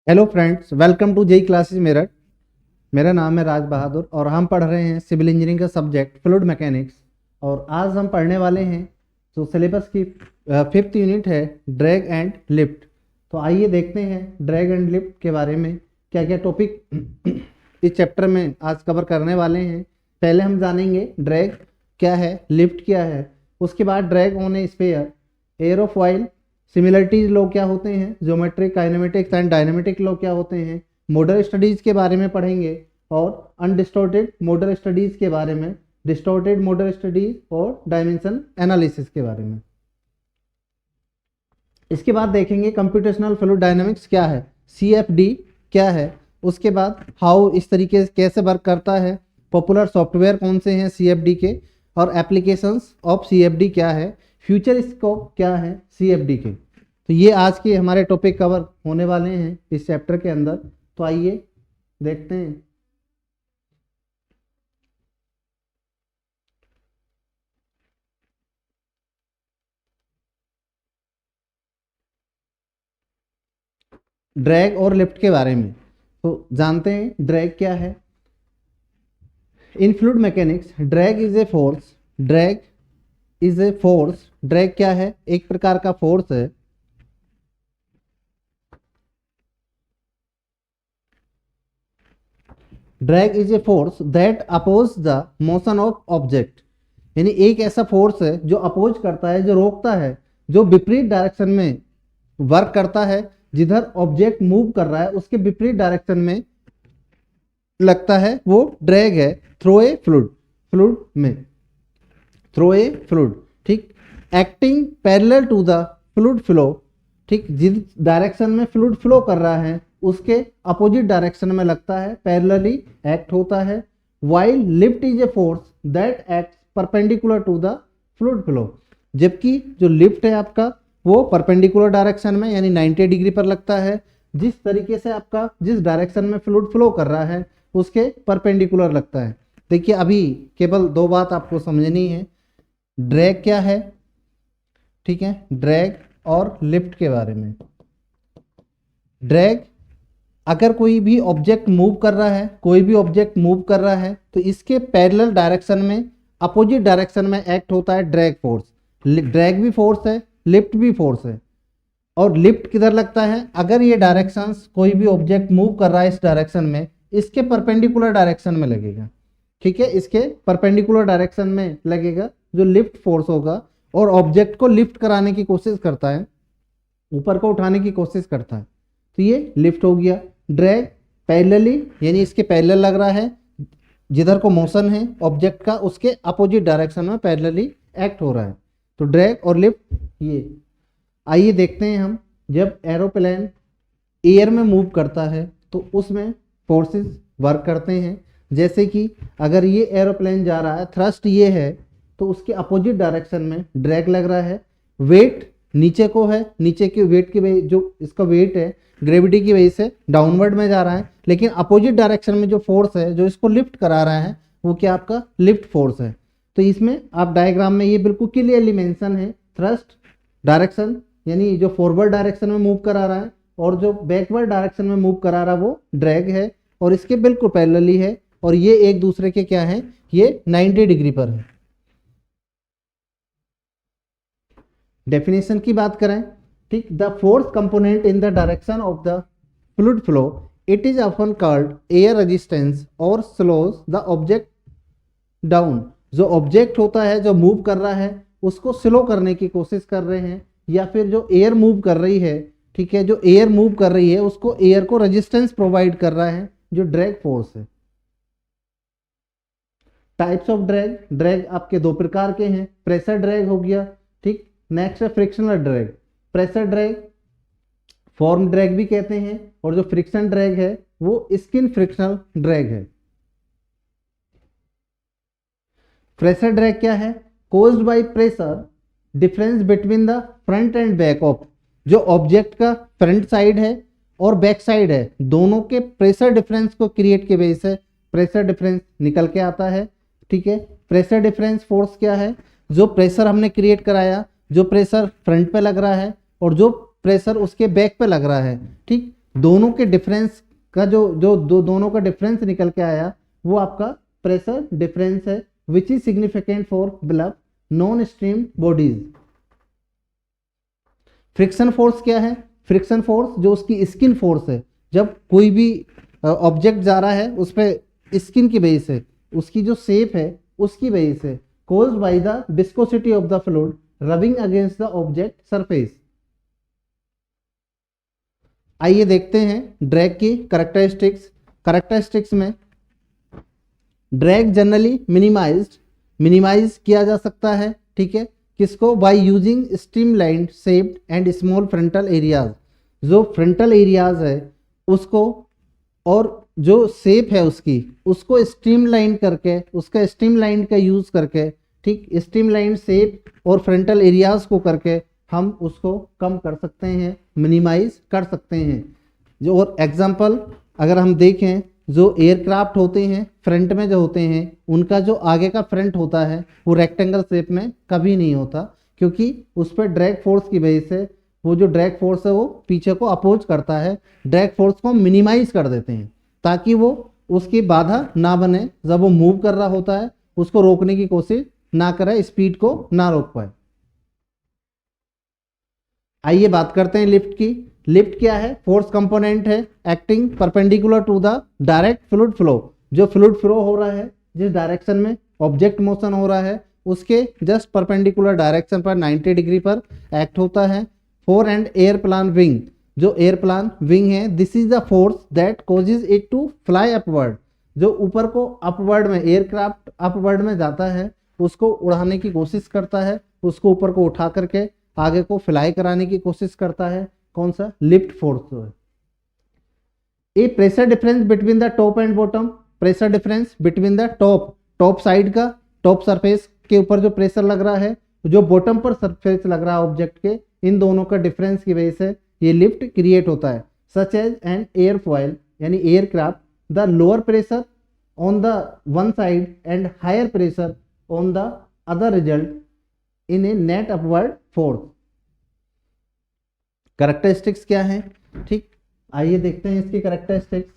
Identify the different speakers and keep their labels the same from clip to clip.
Speaker 1: Hello friends, welcome to JE classes Meerut. मेरा नाम है राज बहादुर और हम पढ़ रहे हैं सिविल इंजीनियरिंग का सब्जेक्ट फ्लूइड मैकेनिक्स। और आज हम पढ़ने वाले हैं जो सिलेबस की फिफ्थ यूनिट है, ड्रैग एंड लिफ्ट। तो आइए देखते हैं ड्रैग एंड लिफ्ट के बारे में क्या क्या टॉपिक इस चैप्टर में आज कवर करने वाले हैं। पहले हम जानेंगे ड्रैग क्या है, लिफ्ट क्या है। उसके बाद drag on A sphere, aerofoil, similarities law क्या होते हैं, geometric, kinematics and dynamic law क्या होते हैं, मोडल स्टडीज के बारे में पढ़ेंगे और अनडिस्टॉर्टेड मोडल स्टडीज के बारे में, डिस्टॉर्टेड मोडल स्टडीज और डायमेंशन एनालिसिस के बारे में। इसके बाद देखेंगे कंप्यूटेशनल फ्लूइड डायनामिक्स क्या है, सीएफडी क्या है। उसके बाद हाउ इस तरीके से कैसे वर्क करता है, पॉपुलर सॉफ्टवेयर कौन से हैं सीएफडी के, और एप्लीकेशंस ऑफ सीएफडी क्या है, फ्यूचर स्कोप क्या है सीएफडी के। तो ये आज के हमारे टॉपिक कवर होने वाले हैं इस चैप्टर के अंदर। तो आइए देखते हैं। ड्रैग और लिफ्ट के बारे में तो जानते हैं ड्रैग क्या है। In fluid mechanics drag is a force, drag is a force, drag क्या है, एक प्रकार का फोर्स है। Drag is a force that oppose the motion of object, यानी एक ऐसा फोर्स है जो अपोज करता है, जो रोकता है, जो विपरीत डायरेक्शन में वर्क करता है। जिधर ऑब्जेक्ट मूव कर रहा है उसके विपरीत डायरेक्शन में लगता है, वो ड्रैग है। थ्रो ए फ्लूइड, फ्लूइड में थ्रो ए फ्लूइड, ठीक, acting parallel to the fluid flow, ठीक, जिस डायरेक्शन में फ्लूइड फ्लो कर रहा है उसके अपोजिट डायरेक्शन में लगता है, पैरेलली एक्ट होता है। While lift is a force that act perpendicular to the fluid flow, जबकि जो लिफ्ट है आपका वो परपेंडिकुलर डायरेक्शन में यानी 90 डिग्री पर लगता है। जिस तरीके से आपका जिस डायरेक्शन में फ्लूइड फ्लो कर रहा है उसके परपेंडिकुलर लगता है। देखिए अभी केवल दो बात आपको समझनी है, ड्रैग क्या है, ठीक है, ड्रैग और लिफ्ट के बारे में। ड्रैग, अगर कोई भी ऑब्जेक्ट मूव कर रहा है, कोई भी ऑब्जेक्ट मूव कर रहा है तो इसके पैरेलल डायरेक्शन में, अपोजिट डायरेक्शन में एक्ट होता है ड्रैग फोर्स। ड्रैग भी फोर्स है, लिफ्ट भी फोर्स है। और लिफ्ट किधर लगता है, अगर ये डायरेक्शंस कोई भी ऑब्जेक्ट मूव कर रहा है इस डायरेक्शन में, इसके परपेंडिकुलर डायरेक्शन में लगेगा, ठीक है, इसके परपेंडिकुलर डायरेक्शन में लगेगा जो लिफ्ट फोर्स होगा और ऑब्जेक्ट को लिफ्ट कराने की कोशिश करता है, ऊपर को उठाने की कोशिश करता है, तो ये लिफ्ट हो गया। ड्रैग पैरेलली, यानी इसके पैरेलल लग रहा है, जिधर को मोशन है ऑब्जेक्ट का उसके अपोजिट डायरेक्शन में पैरेलली एक्ट हो रहा है, तो ड्रैग और लिफ्ट ये। आइए देखते हैं हम, जब एरोप्लेन एयर में मूव करता है तो उसमें फोर्सेस वर्क करते हैं। जैसे कि अगर ये एरोप्लेन जा रहा है, थ्रस्ट ये है, तो उसके अपोजिट डायरेक्शन में ड्रैग लग रहा है। वेट नीचे को है, नीचे के वेट की वजह, जो इसका वेट है ग्रेविटी की वजह से डाउनवर्ड में जा रहा है, लेकिन अपोजिट डायरेक्शन में जो फोर्स है जो इसको लिफ्ट करा रहा है वो क्या, आपका लिफ्ट फोर्स है। तो इसमें आप डायग्राम में ये बिल्कुल क्लियरली मेंशन है, थ्रस्ट डायरेक्शन यानी जो फॉरवर्ड डायरेक्शन में मूव करा रहा है और जो बैकवर्ड डायरेक्शन में मूव करा रहा है वो ड्रैग है, और इसके बिल्कुल पैरेलली है, और ये एक दूसरे के क्या है, ये 90 डिग्री पर है। डेफिनेशन की बात करें, ठीक, the force component in the direction of the fluid flow, it is often called air resistance और स्लोज द ऑब्जेक्ट डाउन। जो ऑब्जेक्ट होता है जो मूव कर रहा है उसको स्लो करने की कोशिश कर रहे हैं, या फिर जो एयर मूव कर रही है, ठीक है, जो एयर मूव कर रही है उसको एयर को रेजिस्टेंस प्रोवाइड कर रहा है, जो ड्रैग फोर्स है। टाइप्स ऑफ ड्रैग, ड्रैग आपके दो प्रकार के हैं, प्रेशर ड्रैग हो गया, ठीक, नेक्स्ट है frictional drag. Pressure drag form drag भी कहते हैं, और जो फ्रिक्शन ड्रैग है वो स्किन फ्रिक्शनल ड्रैग है। प्रेशर ड्रैग क्या है, caused by pressure difference between the front end back of, जो ऑब्जेक्ट का फ्रंट साइड है और बैक साइड है दोनों के प्रेशर डिफरेंस को क्रिएट के वजह से प्रेशर डिफरेंस निकल के आता है, ठीक है। प्रेशर डिफरेंस फोर्स क्या है, जो प्रेशर हमने क्रिएट कराया, जो प्रेशर फ्रंट पे लग रहा है और जो प्रेशर उसके बैक पे लग रहा है, ठीक, दोनों के डिफरेंस का जो दोनों का डिफरेंस निकल के आया वो आपका प्रेशर डिफरेंस है, which is significant for बिलव non stream bodies. Friction force क्या है? फ्रिक्शन फोर्स जो उसकी स्किन फोर्स है, जब कोई भी ऑब्जेक्ट जा रहा है उस पर स्किन की वजह से, उसकी जो शेप है उसकी वजह से, caused by the viscosity of the fluid rubbing against the object surface। आइए देखते हैं ड्रैग की कैरेक्टरिस्टिक्स में ड्रैग जनरली मिनिमाइज किया जा सकता है, ठीक है, किसको? By using streamlined shaped and small frontal areas. जो फ्रंटल एरियाज है उसको और जो शेप है उसको स्ट्रीमलाइन करके, उसका स्ट्रीमलाइन का यूज करके, ठीक, स्ट्रीमलाइन शेप और फ्रंटल एरियाज को करके हम उसको कम कर सकते हैं, मिनिमाइज कर सकते हैं। जो और एग्जांपल अगर हम देखें, जो एयरक्राफ्ट होते हैं फ्रंट में जो होते हैं, उनका जो आगे का फ्रंट होता है वो रेक्टेंगल शेप में कभी नहीं होता, क्योंकि उस पर ड्रैग फोर्स की वजह से वो जो ड्रैग फोर्स है वो पीछे को अपोज करता है। ड्रैग फोर्स को मिनिमाइज कर देते हैं ताकि वो उसकी बाधा ना बने, जब वो मूव कर रहा होता है उसको रोकने की कोशिश ना करे, स्पीड को ना रोक पाए। आइए बात करते हैं लिफ्ट की। लिफ्ट क्या है? फोर्स कंपोनेंट है acting perpendicular to the direct fluid flow. जो फ्लूइड फ्लो हो रहा है, जिस डायरेक्शन में ऑब्जेक्ट मोशन हो रहा है, उसके जस्ट परपेंडिकुलर डायरेक्शन पर 90 डिग्री पर एक्ट होता है। फोर एंड एयरप्लान विंग, जो एयरप्लान विंग है, this is the force that causes it to fly upward. जो ऊपर को अपवर्ड में, एयरक्राफ्ट अपवर्ड में जाता है, उसको उड़ाने की कोशिश करता है, उसको ऊपर को उठा करके आगे को फ्लाई कराने की कोशिश करता है। कौन सा? लिफ्ट फोर्स है। A pressure difference between the top and bottom, pressure difference between the top side का, टॉप सरफेस के ऊपर जो प्रेशर लग रहा है, जो बॉटम पर सरफेस लग रहा है ऑब्जेक्ट के, इन दोनों का डिफरेंस की वजह से ये लिफ्ट क्रिएट होता है। सच एज एन एयरफॉयल यानी aircraft, the lower pressure on the one side and higher pressure on the other result in a net upward force. Characteristics क्या है? ठीक, आइए देखते हैं इसकी characteristics.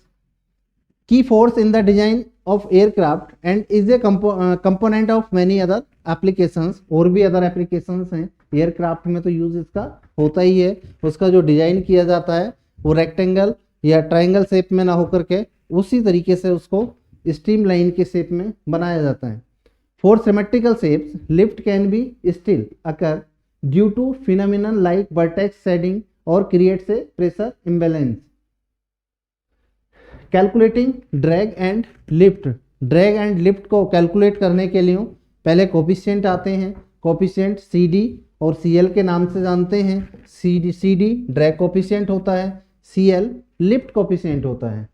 Speaker 1: Key force in the design of aircraft and is a component of many other applications. और भी other applications हैं एयरक्राफ्ट में, तो यूज इसका होता ही है। उसका जो डिजाइन किया जाता है वो रेक्टेंगल या ट्रायंगल शेप में ना होकर के उसी तरीके से उसको स्ट्रीमलाइन के शेप में बनाया जाता है। For symmetrical shapes, lift can be still occur due to phenomenon like vertex shedding or creates a pressure imbalance. Calculating drag and lift. Drag and lift को कैलकुलेट करने के लिए पहले कोफिशिएंट आते हैं। कोफिशिएंट CD और CL के नाम से जानते हैं। CD ड्रैग कोफिशिएंट होता है, CL लिफ्ट कोफिशिएंट होता है।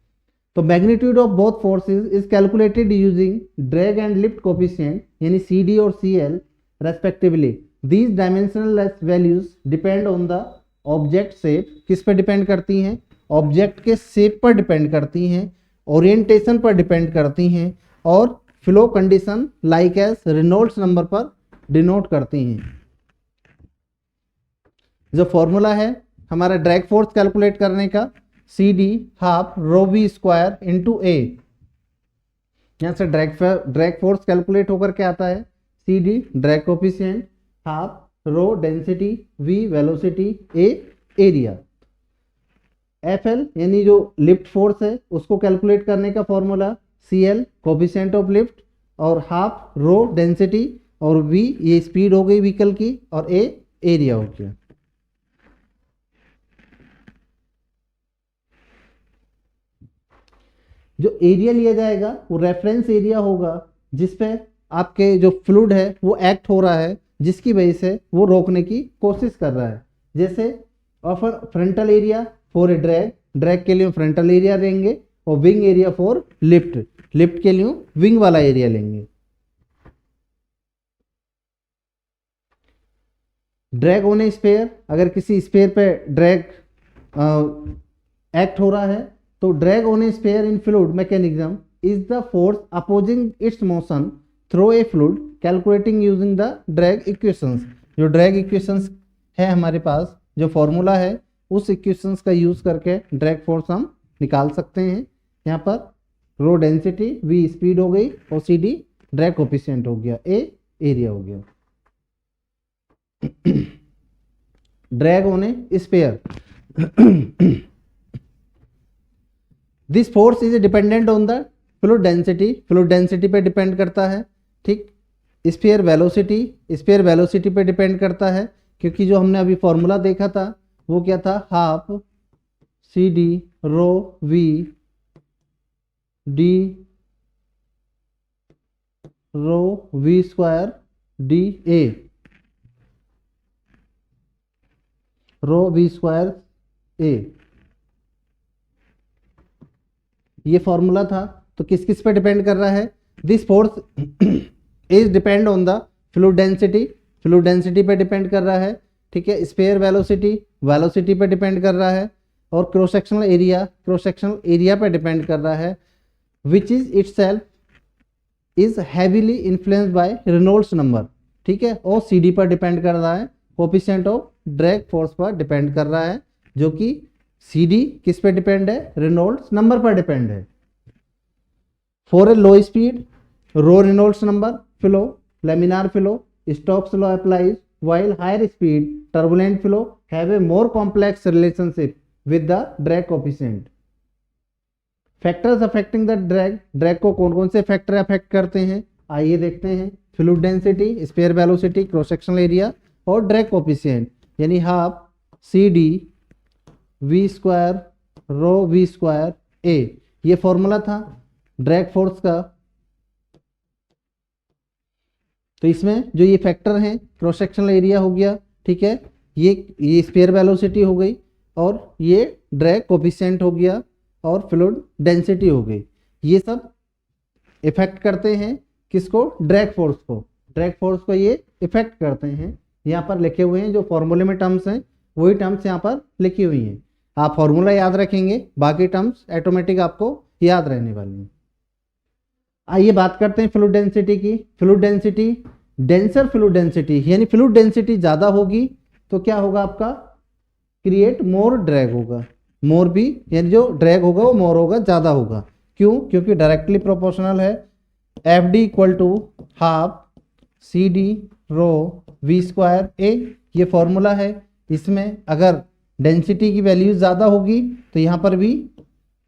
Speaker 1: तो magnitude of both forces is calculated using drag and lift coefficient यानी CD और CL respectively. These dimensional values depend on the object shape. किस पर डिपेंड करती हैं? ऑब्जेक्ट के शेप पर डिपेंड करती हैं, ओरिएंटेशन पर डिपेंड करती हैं और flow condition like as Reynolds number पर डिनोट करती हैं। जो फॉर्मूला है हमारा ड्रैग फोर्स कैलकुलेट करने का, CD half rho V square into A. यहाँ से ड्रैग फोर्स कैलकुलेट होकर के आता है CD drag coefficient, half rho density, V velocity, A area. FL यानी जो लिफ्ट फोर्स है उसको कैलकुलेट करने का formula CL coefficient of lift और हाफ रो डेंसिटी और V ये स्पीड हो गई व्हीकल की और A एरिया हो गया। जो एरिया लिया जाएगा वो रेफरेंस एरिया होगा जिसपे आपके जो फ्लूइड है वो एक्ट हो रहा है, जिसकी वजह से वो रोकने की कोशिश कर रहा है। जैसे offer frontal area for a drag के लिए फ्रंटल एरिया लेंगे और विंग एरिया फॉर लिफ्ट के लिए विंग वाला एरिया लेंगे। ड्रैग ऑन ए स्फीयर, अगर किसी स्फीयर पे ड्रैग एक्ट हो रहा है तो drag on A sphere in fluid mechanism is the force opposing it's motion through a fluid calculating using the drag equations. जो ड्रैग इक्वेशंस है हमारे पास, जो फॉर्मूला है उस इक्वेशंस का यूज करके ड्रैग फोर्स हम निकाल सकते हैं। यहाँ पर रो डेंसिटी, वी स्पीड हो गई और सी डी ड्रैग कोफिशिएंट हो गया, ए एरिया हो गया। Drag on A sphere, this force is dependent on the fluid density, fluid density पे डिपेंड करता है। ठीक, स्फीयर वेलोसिटी, स्फीयर वेलोसिटी पे डिपेंड करता है, क्योंकि जो हमने अभी फॉर्मूला देखा था वो क्या था, half C D rho V D rho V square D A, rho V square A, ये फॉर्मूला था। तो किस किस पे डिपेंड कर रहा है, this force is depend on the fluid density, fluid density पे डिपेंड कर रहा है। ठीक है, स्फीयर वेलोसिटी, वेलोसिटी पे डिपेंड कर रहा है, और cross sectional area, cross sectional area पे डिपेंड कर रहा है, which is itself is heavily influenced by Reynolds number. ठीक है, और सी डी पर डिपेंड कर रहा है, कोफिशिएंट ऑफ ड्रैग फोर्स पर डिपेंड कर रहा है, जो कि सी डी किस पे डिपेंड है, रेनॉल्ड्स नंबर पर डिपेंड है। For a low speed, low Reynolds number flow, laminar flow, Stokes law applies, while higher speed turbulent flow have a more complex relationship with the drag coefficient. Factors affecting the drag, drag को कौन कौन से factor affect करते हैं, आइए देखते हैं। Fluid density, sphere velocity, cross sectional area और ड्रैग कोफिशिएंट, यानी half C D V square rho V square A, ये फॉर्मूला था ड्रैग फोर्स का। तो इसमें जो ये फैक्टर हैं, क्रॉस सेक्शनल एरिया हो गया, ठीक है, ये स्फीयर वेलोसिटी हो गई, और ये ड्रैग कोफिशिएंट हो गया, और फ्लूइड डेंसिटी हो गई। ये सब इफेक्ट करते हैं किसको, ड्रैग फोर्स को, ड्रैग फोर्स को ये इफेक्ट करते हैं। यहाँ पर लिखे हुए हैं जो फॉर्मूले में टर्म्स हैं, वही टर्म्स यहाँ पर लिखी हुई हैं। आप फॉर्मूला याद रखेंगे, बाकी टर्म्स ऑटोमेटिक आपको याद रहने वाली हैं। आइए बात करते हैं फ्लूइड डेंसिटी की। Fluid density, denser fluid density, यानी फ्लूइड डेंसिटी ज़्यादा होगी तो क्या होगा आपका, क्रिएट मोर ड्रैग होगा, मोर भी, यानी जो ड्रैग होगा वो मोर होगा, ज़्यादा होगा। क्यों, क्योंकि डायरेक्टली प्रोपोर्शनल है, F D equal to half C D rho V square A, ये फॉर्मूला है। इसमें अगर डेंसिटी की वैल्यूज ज़्यादा होगी तो यहाँ पर भी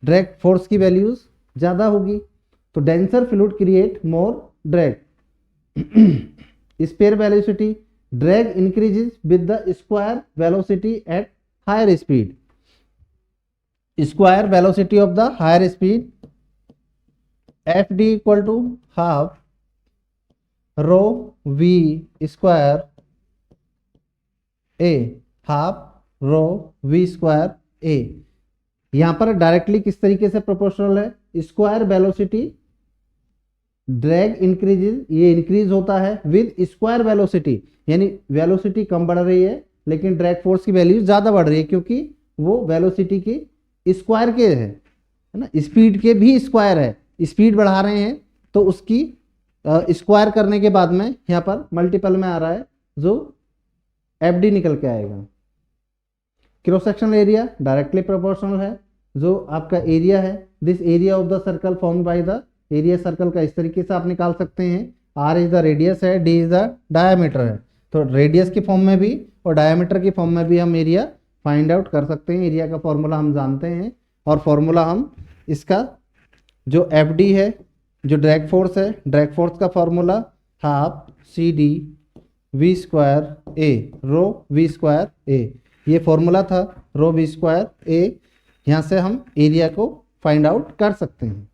Speaker 1: ड्रैग फोर्स की वैल्यूज ज़्यादा होगी। तो denser fluid create more drag. Sphere velocity, drag increases with the square velocity at higher speed, square velocity of the higher speed, F D equal to half rho V square A, half rho V square A. यहां पर directly किस तरीके से proportional है, square velocity, drag increases, ये increase होता है with square velocity, यानी वेलोसिटी कम बढ़ रही है लेकिन ड्रैग फोर्स की वैल्यू ज्यादा बढ़ रही है, क्योंकि वो वेलोसिटी की स्क्वायर के है ना, स्पीड के भी स्क्वायर है, स्पीड बढ़ा रहे हैं तो उसकी स्क्वायर करने के बाद में यहाँ पर मल्टीपल में आ रहा है, जो एफ डी निकल के आएगा। Cross sectional area directly proportional है, जो आपका एरिया है, this area of the circle form by the, area circle का इस तरीके से आप निकाल सकते हैं, आर इज द रेडियस है, डी इज द डायामीटर है, तो रेडियस की फॉर्म में भी और डायामीटर की फॉर्म में भी हम एरिया फाइंड आउट कर सकते हैं। एरिया का फॉर्मूला हम जानते हैं, और फॉर्मूला हम इसका जो एफ डी है, जो ड्रैग फोर्स है, ड्रैग फोर्स का formula half C D V square A rho V square A, ये फॉर्मूला था रो वी स्क्वायर ए। यहाँ से हम एरिया को फाइंड आउट कर सकते हैं।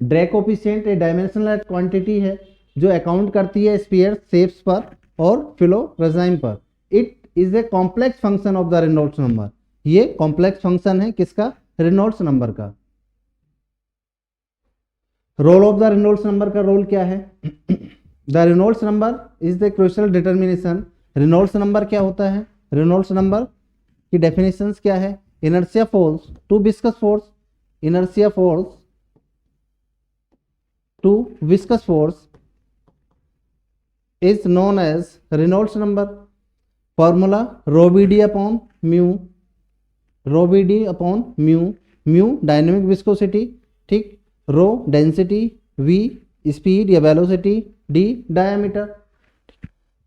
Speaker 1: ड्रैग कोफिशिएंट एक डायमेंशनल क्वांटिटी है जो अकाउंट करती है स्फीयर शेप्स पर और फ्लो रेजिम पर। It is a complex function of the Reynolds number, ये कॉम्प्लेक्स फंक्शन है किसका, रेनॉल्ड्स नंबर का। Role of the Reynolds number का रोल क्या है, the Reynolds number is the crucial determination. Reynolds number क्या होता है, रेनॉल्ड्स नंबर की डेफिनेशंस क्या है, inertia force to viscous force, inertia force to viscous force is known as Reynolds number, formula rho B D upon mu, rho B D upon mu, mu dynamic viscosity, ठीक, rho density, V speed या velocity, D diameter.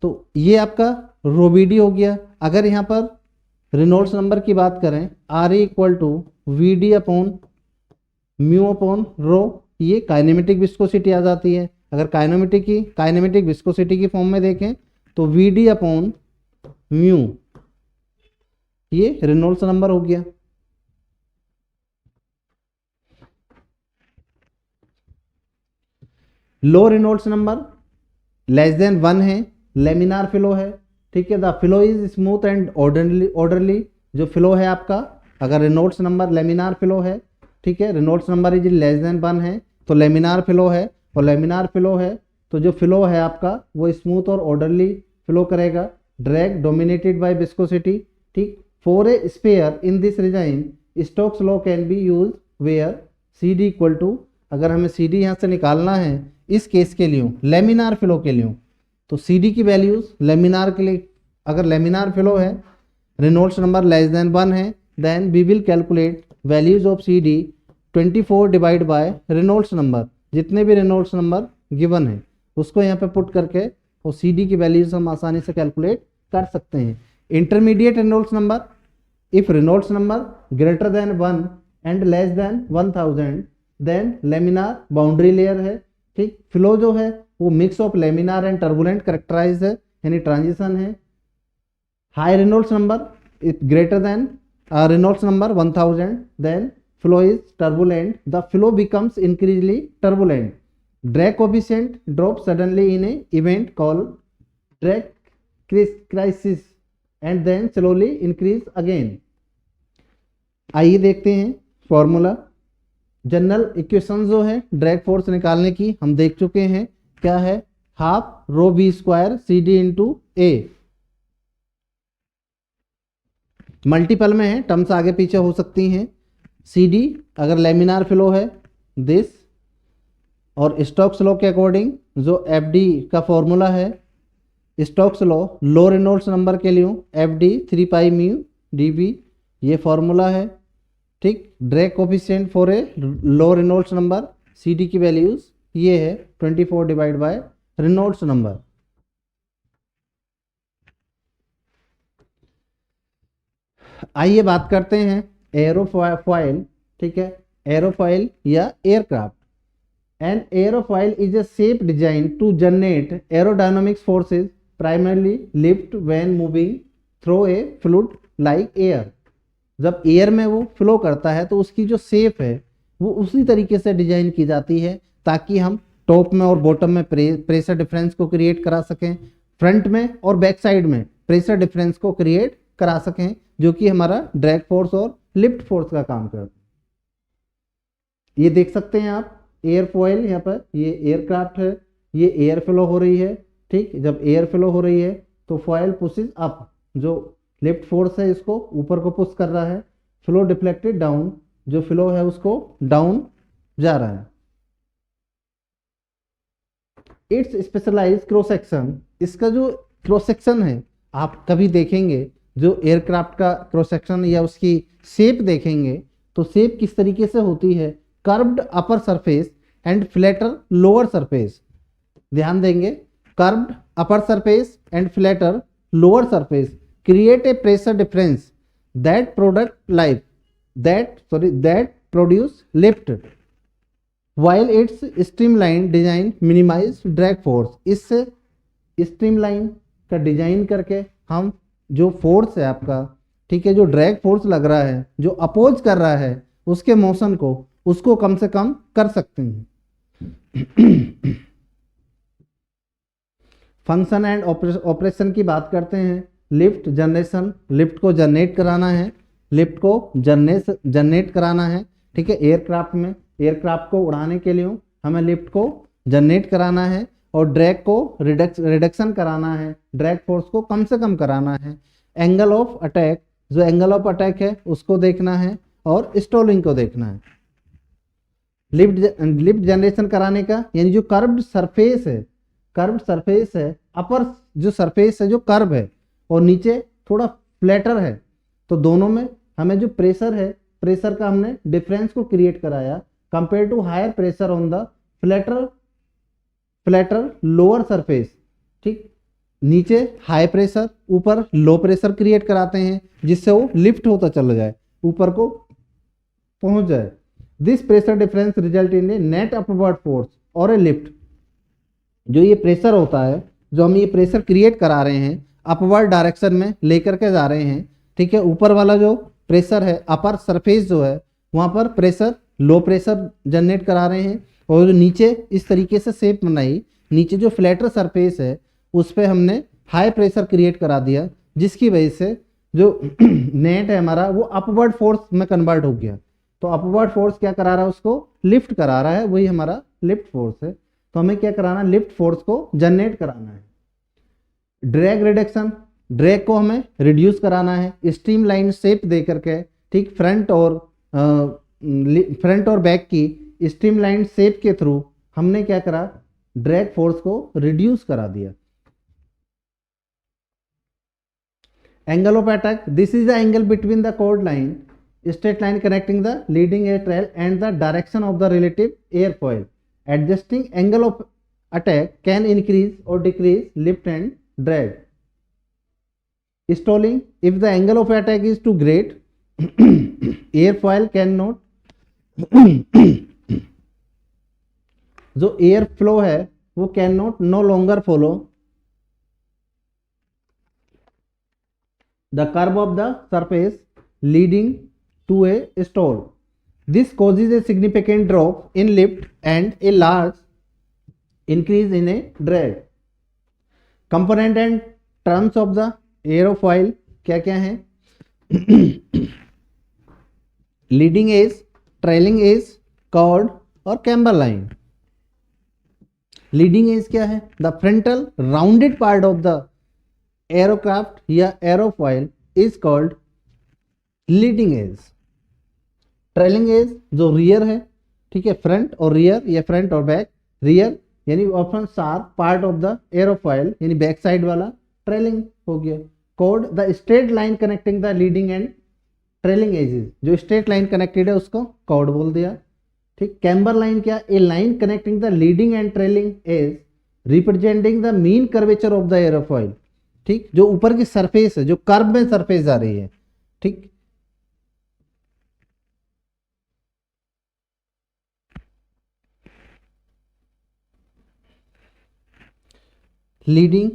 Speaker 1: तो ये आपका रो B D हो गया। अगर यहाँ पर रेनॉल्ड्स नंबर की बात करें, R equal to V D upon mu upon rho, ये काइनेमेटिक विस्कोसिटी आ जाती है। अगर काइनेमेटिक विस्कोसिटी की फॉर्म में देखें तो वी डी अपॉन म्यू, ये रेनॉल्ड्स नंबर हो गया। लो रेनॉल्ड्स नंबर लेस देन 1 है, लेमिनार फ्लो है, ठीक है। The flow is smooth and orderly, जो फ्लो है आपका, अगर रेनॉल्ड्स नंबर लेमिनार फ्लो है, ठीक है, Reynolds number is less than 1 है तो लेमिनार फ्लो है, और लेमिनार फ्लो है तो जो फ्लो है आपका वो स्मूथ और ऑर्डरली फ्लो करेगा। ड्रैग डोमिनेटेड बाय विस्कोसिटी, ठीक। For a sphere in this regime Stokes law can be use where C D equal to, अगर हमें सी डी यहाँ से निकालना है इस केस के लिए, लेमिनार फ्लो के लिए, तो सी डी की वैल्यूज लेमिनार के लिए, अगर लेमिनार फ्लो है, रेनॉल्ड्स नंबर लेस देन 1 है, then we will calculate values of C D 24 divide by Reynolds number, जितने भी रेनॉल्ड्स नंबर गिवन है उसको यहाँ पे पुट करके और सी डी की वैल्यूज हम आसानी से कैलकुलेट कर सकते हैं। Intermediate Reynolds number, if Reynolds number greater than 1 and less than 1000 then laminar boundary layer है, ठीक। फ्लो जो है वो mix of laminar and turbulent characterize है, यानी ट्रांजिशन है। High Reynolds number if greater than Reynolds number 1000 then flow is turbulent, the flow becomes increasingly turbulent. Drag coefficient drops suddenly in a event called drag crisis and then slowly increase again. आइए देखते हैं formula. General equation जो है drag force निकालने की हम देख चुके हैं, क्या है, half rho B square C D into A. Multiple में है, टर्म्स आगे पीछे हो सकती हैं। सी डी अगर लेमिनार फ्लो है दिस, और स्टोक्स लॉ के अकॉर्डिंग जो एफ डी का फॉर्मूला है, Stokes law low Reynolds number के लिए F D 3 pi mu D B, ये फॉर्मूला है, ठीक। Drag coefficient for a low Reynolds number, C D की वैल्यूज ये है 24 डिवाइड बाय रेनॉल्ड्स नंबर। आइए बात करते हैं एरोफॉइल, ठीक है, एरोफॉइल या aircraft. An aerofoil is a shape design to generate aerodynamics forces primarily lift when moving through a fluid like air. जब एयर में वो फ्लो करता है तो उसकी जो शेप है वो उसी तरीके से डिजाइन की जाती है ताकि हम टॉप में और बॉटम में प्रेशर डिफरेंस को क्रिएट करा सकें, फ्रंट में और बैक साइड में प्रेशर डिफरेंस को क्रिएट करा सकें, जो कि हमारा ड्रैग फोर्स और लिफ्ट फोर्स का काम करता है। ये देख सकते हैं आप एयरफॉइल, यहाँ पर ये एयरक्राफ्ट है, ये एयर फ्लो हो रही है, ठीक। जब एयर फ्लो हो रही है तो फॉइल पुशेस अप, जो लिफ्ट फोर्स है इसको ऊपर को पुश कर रहा है, फ्लो डिफ्लेक्टेड डाउन, जो फ्लो है उसको डाउन जा रहा है। इट्स स्पेशलाइज्ड क्रॉस सेक्शन, इसका जो क्रॉस सेक्शन है आप कभी देखेंगे जो एयरक्राफ्ट का क्रॉस सेक्शन या उसकी शेप देखेंगे तो शेप किस तरीके से होती है, curved upper surface and flatter lower surface. ध्यान देंगे, curved upper surface and flatter lower surface create a pressure difference that produce lift while its streamlined design minimize drag force. इससे स्ट्रीमलाइन का डिजाइन करके हम जो फोर्स है आपका, ठीक है, जो ड्रैग फोर्स लग रहा है, जो अपोज कर रहा है उसके मोशन को, उसको कम से कम कर सकते हैं। फंक्शन एंड ऑपरेशन की बात करते हैं। लिफ्ट जनरेशन, लिफ्ट को जनरेट कराना है, लिफ्ट को जनरेट कराना है, ठीक है। एयरक्राफ्ट में एयरक्राफ्ट को उड़ाने के लिए हमें लिफ्ट को जनरेट कराना है और ड्रैग को रिडक्शन कराना है, ड्रैग फोर्स को कम से कम कराना है। एंगल ऑफ अटैक, जो एंगल ऑफ अटैक है उसको देखना है और स्टॉलिंग को देखना है। लिफ्ट जनरेशन कराने का, यानी जो कर्व्ड सरफेस है, कर्व्ड सरफेस है, अपर जो सरफेस है जो कर्व है और नीचे थोड़ा फ्लैटर है, तो दोनों में हमें जो प्रेशर है, प्रेशर का हमने डिफरेंस को क्रिएट कराया compare to higher pressure on the flatter lower surface. ठीक, नीचे हाई प्रेशर, ऊपर लो प्रेशर क्रिएट कराते हैं जिससे वो लिफ्ट होता चला जाए, ऊपर को पहुंच जाए। This pressure difference result in a net upward force और ए लिफ्ट। जो ये प्रेशर होता है, जो हम ये प्रेशर क्रिएट करा रहे हैं अपवर्ड डायरेक्शन में लेकर के जा रहे हैं, ठीक है, ऊपर वाला जो प्रेशर है, अपर सरफेस जो है वहां पर प्रेशर लो प्रेशर जनरेट करा रहे हैं, और जो नीचे इस तरीके से शेप बनाई, नीचे जो फ्लैटर सरफेस है उस पर हमने हाई प्रेशर क्रिएट करा दिया, जिसकी वजह से जो नेट है हमारा वो अपवर्ड फोर्स में कन्वर्ट हो गया। तो अपवर्ड फोर्स क्या करा रहा है, उसको लिफ्ट करा रहा है, वही हमारा लिफ्ट फोर्स है। तो हमें क्या कराना है, लिफ्ट फोर्स को जनरेट कराना है। ड्रैग रिडक्शन, ड्रैग को हमें रिड्यूस कराना है स्ट्रीम लाइन शेप दे करके। ठीक, फ्रंट और बैक की स्ट्रीम लाइन शेप के थ्रू हमने क्या करा, ड्रैग फोर्स को रिड्यूस करा दिया। Angle of attack, this is the angle between the chord line, straight line connecting the leading air trail and the direction of the relative airfoil. Adjusting angle of attack can increase or decrease lift and drag. Stalling, if the angle of attack is too great, airfoil cannot जो air flow है वो can not know longer follow the curve of the surface leading to a stall. This causes a significant drop in lift and a large increase in a drag. Component and terms of the aerofoil क्या क्या है? Leading edge, trailing edge, chord और camber line. Leading edge क्या है? The frontal rounded part of the aircraft या aerofoil is called leading edge. Trailing edge जो rear है, ठीक है, फ्रंट और रियर या फ्रंट और बैक, रियर यानी option sharp part of the aerofoil यानी बैक साइड वाला ट्रेलिंग हो गया। Chord the straight line connecting the leading and trailing edges, जो स्ट्रेट लाइन कनेक्टेड है उसको कॉर्ड बोल दिया। ठीक, कैम्बर लाइन क्या? A line connecting the leading and trailing edge representing the mean curvature of the aerofoil. ठीक, जो ऊपर की सरफेस है, जो कर्व में सरफेस जा रही है। ठीक, लीडिंग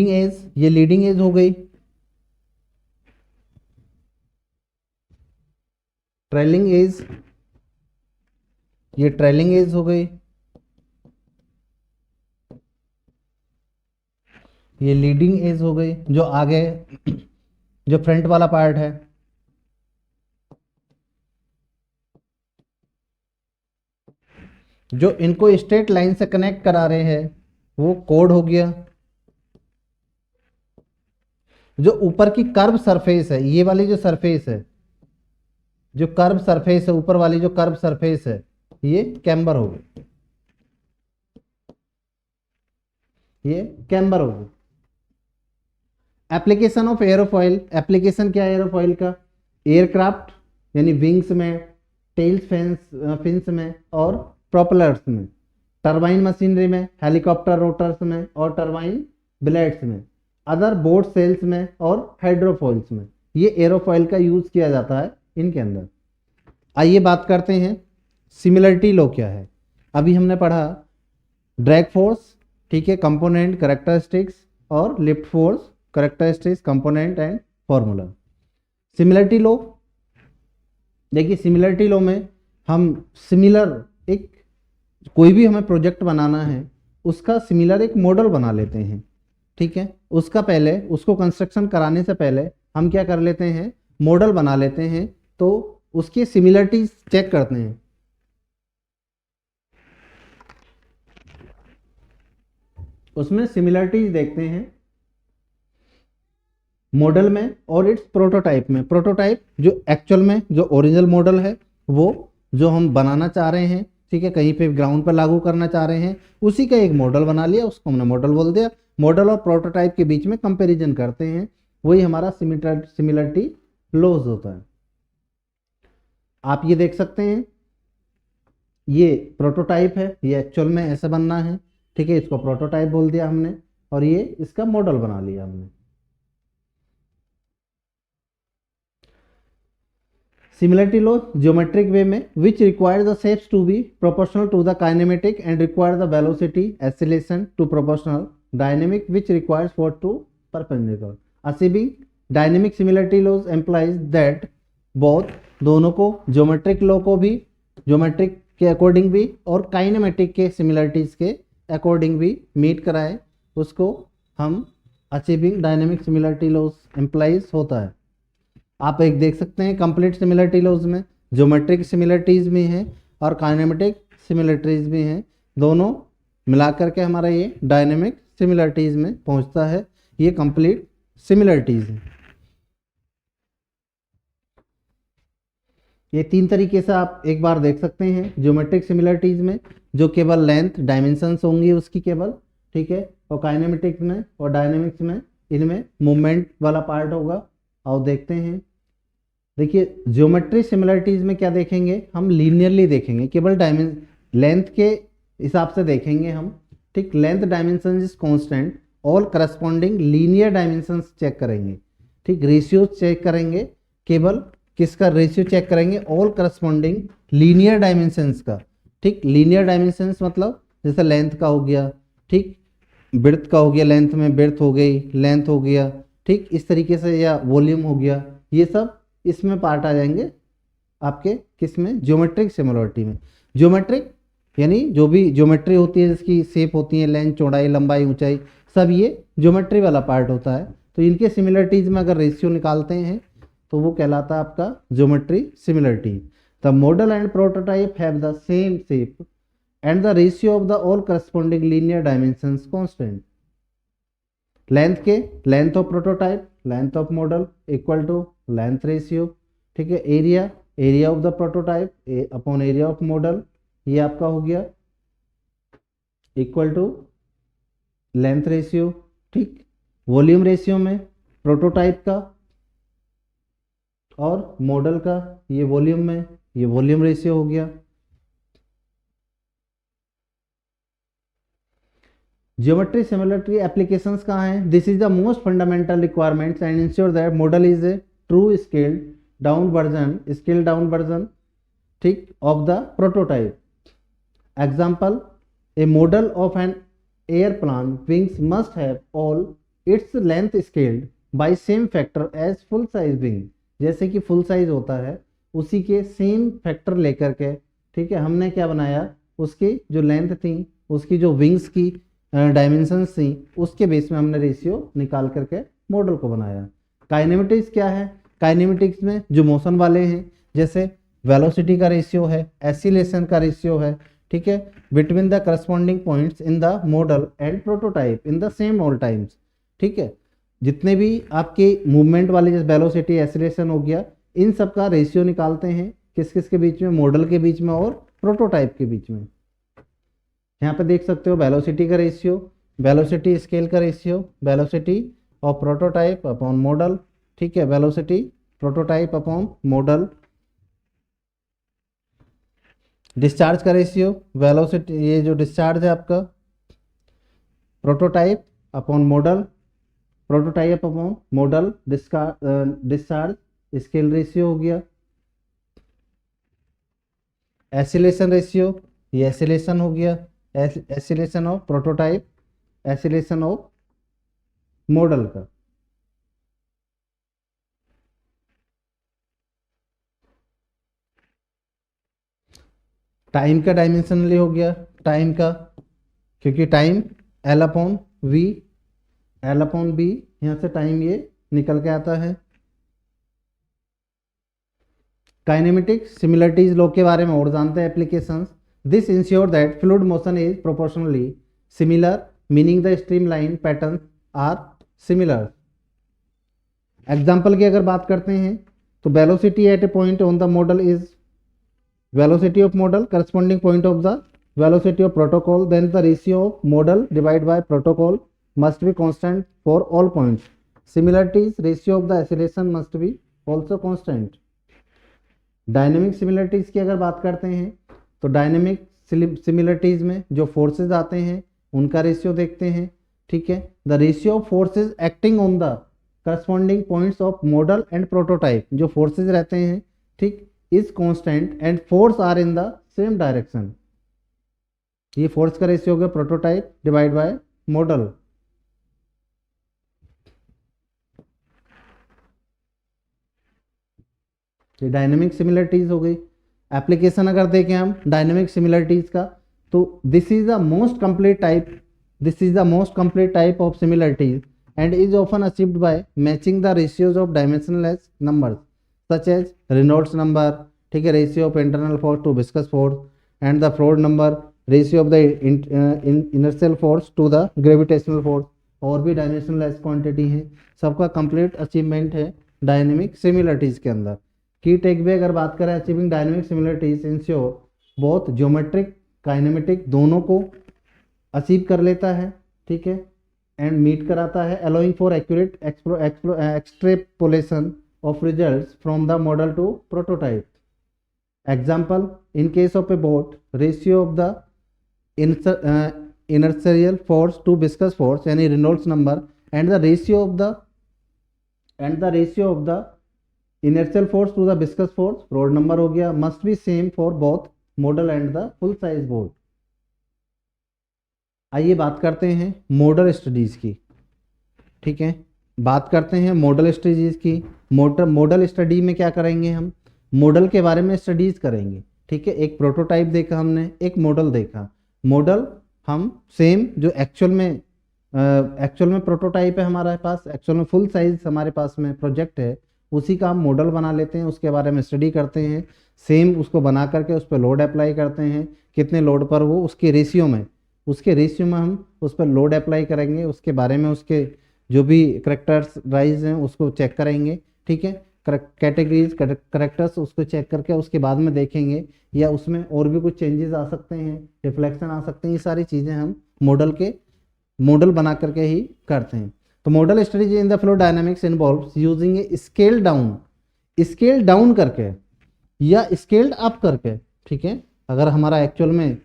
Speaker 1: एज, ये लीडिंग एज हो गई। ट्रेलिंग एज, ये ट्रेलिंग एज हो गई। ये लीडिंग एज हो गई, जो आगे जो फ्रंट वाला पार्ट है। जो इनको स्ट्रेट लाइन से कनेक्ट करा रहे हैं वो कॉर्ड हो गया। जो ऊपर की कर्व सरफेस है, ये वाली जो सरफेस है, जो कर्व सरफेस है, ऊपर वाली जो कर्व सरफेस है, ये कैम्बर हो गई, ये कैम्बर हो गई। एप्लीकेशन ऑफ एरोफॉइल, एप्लीकेशन क्या है एरोफॉइल का? एयरक्राफ्ट यानी विंग्स में, टेल्स फिन्स में और प्रोपेलर्स में, टरबाइन मशीनरी में, हेलीकॉप्टर रोटर्स में और टरबाइन ब्लेड्स में, अदर बोट सेल्स में और हाइड्रोफॉइल्स में, ये एरोफॉइल का यूज किया जाता है इनके अंदर। आइए बात करते हैं सिमिलरिटी लॉ क्या है। अभी हमने पढ़ा ड्रैग फोर्स, ठीक है, कंपोनेंट, कैरेक्टरिस्टिक्स, और lift force, characteristics, component and formula. Similarity law, देखिए सिमिलरिटी लॉ में हम सिमिलर एक कोई भी हमें प्रोजेक्ट बनाना है उसका सिमिलर एक मॉडल बना लेते हैं। ठीक है, उसका पहले उसको कंस्ट्रक्शन कराने से पहले हम क्या कर लेते हैं, मॉडल बना लेते हैं, तो उसकी सिमिलरिटीज चेक करते हैं। उसमें सिमिलरिटीज देखते हैं मॉडल में और इट्स प्रोटोटाइप में। प्रोटोटाइप जो एक्चुअल में जो ओरिजिनल मॉडल है, वो जो हम बनाना चाह रहे हैं ठीक है, कहीं पे ग्राउंड पर लागू करना चाह रहे हैं, उसी का एक मॉडल बना लिया, उसको हमने मॉडल बोल दिया। मॉडल और प्रोटोटाइप के बीच में कंपैरिजन करते हैं, वही हमारा सिमिलरिटी लॉज होता है। आप ये देख सकते हैं, ये प्रोटोटाइप है, ये एक्चुअल में ऐसा बनना है, ठीक है, इसको प्रोटोटाइप बोल दिया हमने, और ये इसका मॉडल बना लिया हमने। Similarity law geometric way में which requires the shapes to be proportional to the kinematic and requires the velocity acceleration to proportional dynamic which requires for to perpendicular. Achieving dynamic similarity laws implies that both दोनों को geometric law को भी geometric के according भी और kinematic के similarities के according भी मीट कराए, उसको हम achieving dynamic similarity laws implies होता है। आप एक देख सकते हैं कंप्लीट सिमिलरिटी लॉज में ज्योमेट्रिक सिमिलरिटीज भी हैं और काइनेमेटिक सिमिलरिटीज भी हैं, दोनों मिलाकर के हमारा ये डायनेमिक सिमिलरिटीज में पहुंचता है। ये कंप्लीट सिमिलरिटीज है। ये तीन तरीके से आप एक बार देख सकते हैं। ज्योमेट्रिक सिमिलरिटीज में जो केवल लेंथ डायमेंशंस होंगी उसकी केवल, ठीक है, और काइनेमेटिक्स में और डायनेमिक्स में इनमें मूवमेंट वाला पार्ट होगा। और देखते हैं, देखिए ज्योमेट्री सिमिलरिटीज में क्या देखेंगे हम, लीनियरली देखेंगे, केवल लेंथ के हिसाब से देखेंगे हम, ठीक। Length dimension is constant, all corresponding linear dimensions check करेंगे, ठीक। रेशियो चेक करेंगे, केवल किसका रेशियो चेक करेंगे, ऑल करस्पॉन्डिंग लीनियर डायमेंशंस का, ठीक। लीनियर डायमेंशंस मतलब जैसे लेंथ का हो गया, ठीक, ब्रेड्थ का हो गया, लेंथ में ब्रेड्थ हो गई, लेंथ हो गया, ठीक, इस तरीके से, या वॉल्यूम हो गया, ये सब इसमें पार्ट आ जाएंगे आपके किस में, ज्योमेट्रिक सिमिलरिटी में। ज्योमेट्रिक यानी जो भी ज्योमेट्री होती है, जिसकी शेप होती है, लेंथ, चौड़ाई, लंबाई, ऊंचाई, सब ये ज्योमेट्री वाला पार्ट होता है। तो इनके सिमिलरिटीज में अगर रेशियो निकालते हैं तो वो कहलाता है आपका geometry similarity. The model and prototype have the same shape and the ratio of the all corresponding linear dimensions constant. Length के, length of prototype, length of model equal to length ratio, ठीक है। Area, area of the prototype upon area of model, ये आपका हो गया equal to length ratio, ठीक। Volume ratio में prototype का और मॉडल का, ये वॉल्यूम में, ये वॉल्यूम रेशियो हो गया। ज्योमेट्री सिमिलरिटी एप्लीकेशंस कहाँ हैं, this is the most fundamental requirements and ensure that model is a true scaled down version, ठीक, of the prototype. Example, a model of an airplane wings must have all its length scaled by same factor as full size wing. जैसे कि full size होता है उसी के same factor लेकर के, ठीक है, हमने क्या बनाया, उसकी जो लेंथ थी, उसकी जो विंग्स की डायमेंशंस थी, उसके बेस में हमने रेशियो निकाल करके मॉडल को बनाया। काइनेमेटिक्स क्या है, काइनेमेटिक्स में जो मोशन वाले हैं, जैसे वेलोसिटी का रेशियो है, एक्सीलरेशन का रेशियो है, ठीक है, between the corresponding points in the model and prototype in the same all times, ठीक है। जितने भी आपके मूवमेंट वाले, जैसे वेलोसिटी, एक्सीलरेशन हो गया, इन सब का रेशियो निकालते हैं किस किस के बीच में, मॉडल के बीच में और प्रोटोटाइप के बीच में। यहाँ पे देख सकते हो वेलोसिटी का रेशियो, वेलोसिटी स्केल का ratio, velocity of prototype upon model, ठीक है, velocity prototype upon model. Discharge का रेशियो, वेलोसिटी, ये जो डिस्चार्ज है आपका, prototype upon model, prototype upon model, discharge scale ratio हो गया। एक्सीलरेशन रेशियो, ये एक्सीलरेशन हो गया, acceleration of prototype, acceleration of model का। टाइम का डायमेंशनली हो गया, टाइम का, क्योंकि time L upon V, L upon B, यहाँ से टाइम ये निकल के आता है। काइनेमेटिक सिमिलरिटीज लॉ के बारे में और जानते हैं, applications. This ensure that fluid motion is proportionally similar, meaning the streamline pattern are similar. Example की अगर बात करते हैं तो velocity at a point on the model is velocity of model corresponding point of the velocity of protocol, then the ratio of model divided by protocol must be constant for all points. Similarities ratio of the acceleration must be also constant. Dynamic similarities की अगर बात करते हैं तो dynamic similarities में जो forces आते हैं उनका रेशियो देखते हैं, ठीक है। The ratio of forces acting on the corresponding points of model and prototype, जो फोर्सेज रहते हैं, ठीक, is constant and force are in the same direction. ये फोर्स का रेशियो हो गया प्रोटोटाइप डिवाइड बाय मॉडल। ये डायनेमिक सिमिलरिटीज हो गई। एप्लीकेशन अगर देखें हम डायनेमिक सिमिलरिटीज का, तो this is the most complete type of similarities and is often achieved by matching the ratios of dimensionless numbers such as Reynolds number, ठीक है, ratio of internal force to viscous force, and the Froude number, ratio of the inertial force to the gravitational force। और भी dimensionless quantity है, सबका complete achievement है dynamic similarities के अंदर। की टेक वे अगर बात करें, achieving dynamic similarities ensure both geometric kinematic दोनों को अचीव कर लेता है, ठीक है, एंड मीट कराता है, allowing for accurate extrapolation of results from the model to prototype. Example, in case of a boat, ratio of the inertial force to viscous force यानी Reynolds number and the ratio of the inertial force to the viscous force, Froude number हो गया, must be same for both model and the full size boat. आइए बात करते हैं model studies की, ठीक है, बात करते हैं मॉडल स्टडीज की। मॉडल स्टडी में क्या करेंगे, हम मॉडल के बारे में स्टडीज करेंगे, ठीक है। एक प्रोटोटाइप देखा हमने, एक मॉडल देखा। मॉडल हम सेम जो एक्चुअल में प्रोटोटाइप है हमारे पास, एक्चुअल में फुल साइज हमारे पास में प्रोजेक्ट है, उसी का हम मॉडल बना लेते हैं, उसके बारे में स्टडी करते हैं, सेम उसको बना करके उस पर लोड अप्लाई करते हैं, कितने लोड पर वो उसके रेशियो में हम उस पर लोड अप्लाई करेंगे, उसके बारे में उसके जो भी करेक्टराइज हैं उसको चेक करेंगे, ठीक है, कैटेगरीज करेक्टर्स उसको चेक करके उसके बाद में देखेंगे या उसमें और भी कुछ चेंजेस आ सकते हैं, रिफ्लेक्शन आ सकते हैं, ये सारी चीज़ें हम मॉडल बना करके ही करते हैं। तो model studies in the fluid dynamics involves using a scale down करके या स्केल्ड अप करके, ठीक है। अगर हमारा एक्चुअल में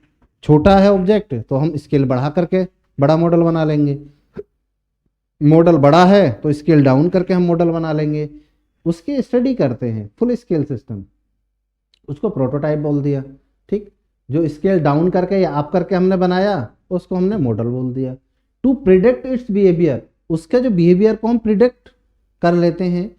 Speaker 1: छोटा है ऑब्जेक्ट तो हम स्केल बढ़ा करके बड़ा मॉडल बना लेंगे, मॉडल बड़ा है तो स्केल डाउन करके हम मॉडल बना लेंगे, उसकी स्टडी करते हैं फुल स्केल सिस्टम, उसको प्रोटोटाइप बोल दिया, ठीक। जो स्केल डाउन करके या अप करके हमने बनाया उसको हमने मॉडल बोल दिया। टू प्रिडिक्ट इट्स बिहेवियर, उसका जो बिहेवियर को हम प्रिडिक्ट कर लेते हैं।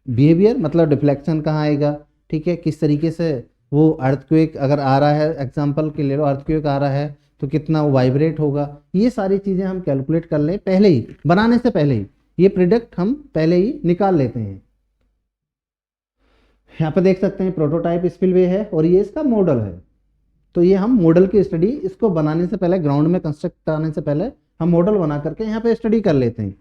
Speaker 1: बिहेवियर मतलब डिफ्लेक्शन कहाँ आएगा, ठीक है, किस तरीके से वो अर्थक्वेक अगर आ रहा है, एग्जांपल के ले लो, अर्थक्वेक आ रहा है तो कितना वो वाइब्रेट होगा, ये सारी चीज़ें हम कैलकुलेट कर लें पहले ही, बनाने से पहले ही ये प्रिडिक्ट हम पहले ही निकाल लेते हैं। यहाँ पे देख सकते हैं प्रोटोटाइप स्पिलवे है और ये इसका मॉडल है। तो ये हम मॉडल की स्टडी इसको बनाने से पहले, ग्राउंड में कंस्ट्रक्ट कराने से पहले हम मॉडल बना करके यहाँ पे स्टडी कर लेते हैं।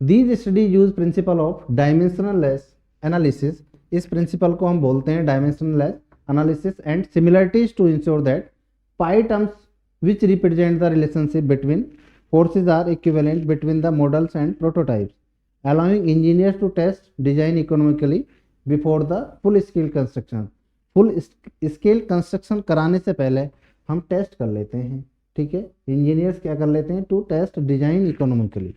Speaker 1: These study use principle of dimensionless analysis, इस प्रिंसिपल को हम बोलते हैं dimensionless analysis and similarities to ensure that pi terms which represent the relationship between forces are equivalent between the models and prototypes, allowing engineers to test design economically before the full scale construction। Full scale construction कराने से पहले हम test कर लेते हैं, ठीक है, engineers क्या कर लेते हैं, to test design economically.